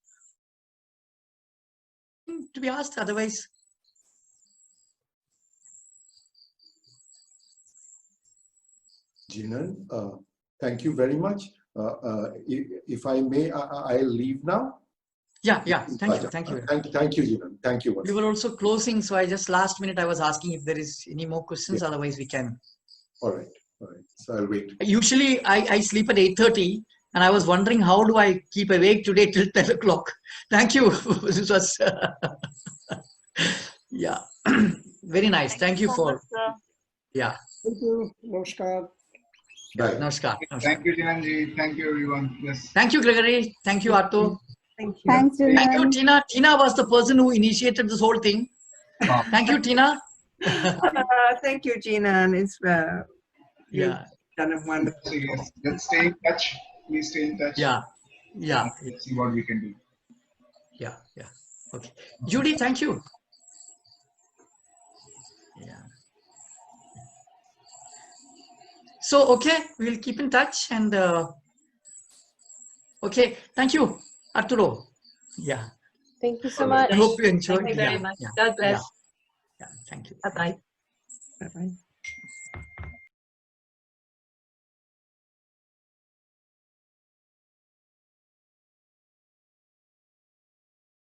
S1: To be asked, otherwise.
S9: Jinan, thank you very much. If I may, I'll leave now.
S1: Yeah. Thank you.
S9: Thank you, Jinan. Thank you.
S1: We were also closing, so I just last minute I was asking if there is any more questions. Otherwise, we can.
S9: All right. So I'll wait.
S1: Usually, I sleep at 8:30, and I was wondering how do I keep awake today till 10 o'clock. Thank you. This was yeah, very nice. Thank you
S8: so
S1: for
S8: much,
S1: yeah.
S4: Thank you. Namaskar.
S9: Bye.
S1: Namaskar.
S7: Thank you, Jinanji. Thank you, everyone. Yes.
S1: Thank you, Gregory. Thank you, Artu.
S12: Thank you.
S13: Thanks,
S1: Thank you,
S13: Jinan.
S1: Tina. Tina was the person who initiated this whole thing. Thank you, Tina.
S12: Thank you, Jinan. It's you've done a wonderful.
S7: So yes, let's stay in touch. Please stay in touch.
S1: Yeah.
S7: Let's see what we can do.
S1: Yeah. Okay. Judy, thank you. Yeah. So, okay, we'll keep in touch and okay, thank you, Arturo. Yeah.
S5: Thank you so much.
S1: I hope you enjoyed.
S12: Thank you very much.
S1: Yeah.
S12: God bless.
S1: Yeah. Thank you.
S12: Bye-bye. Bye-bye.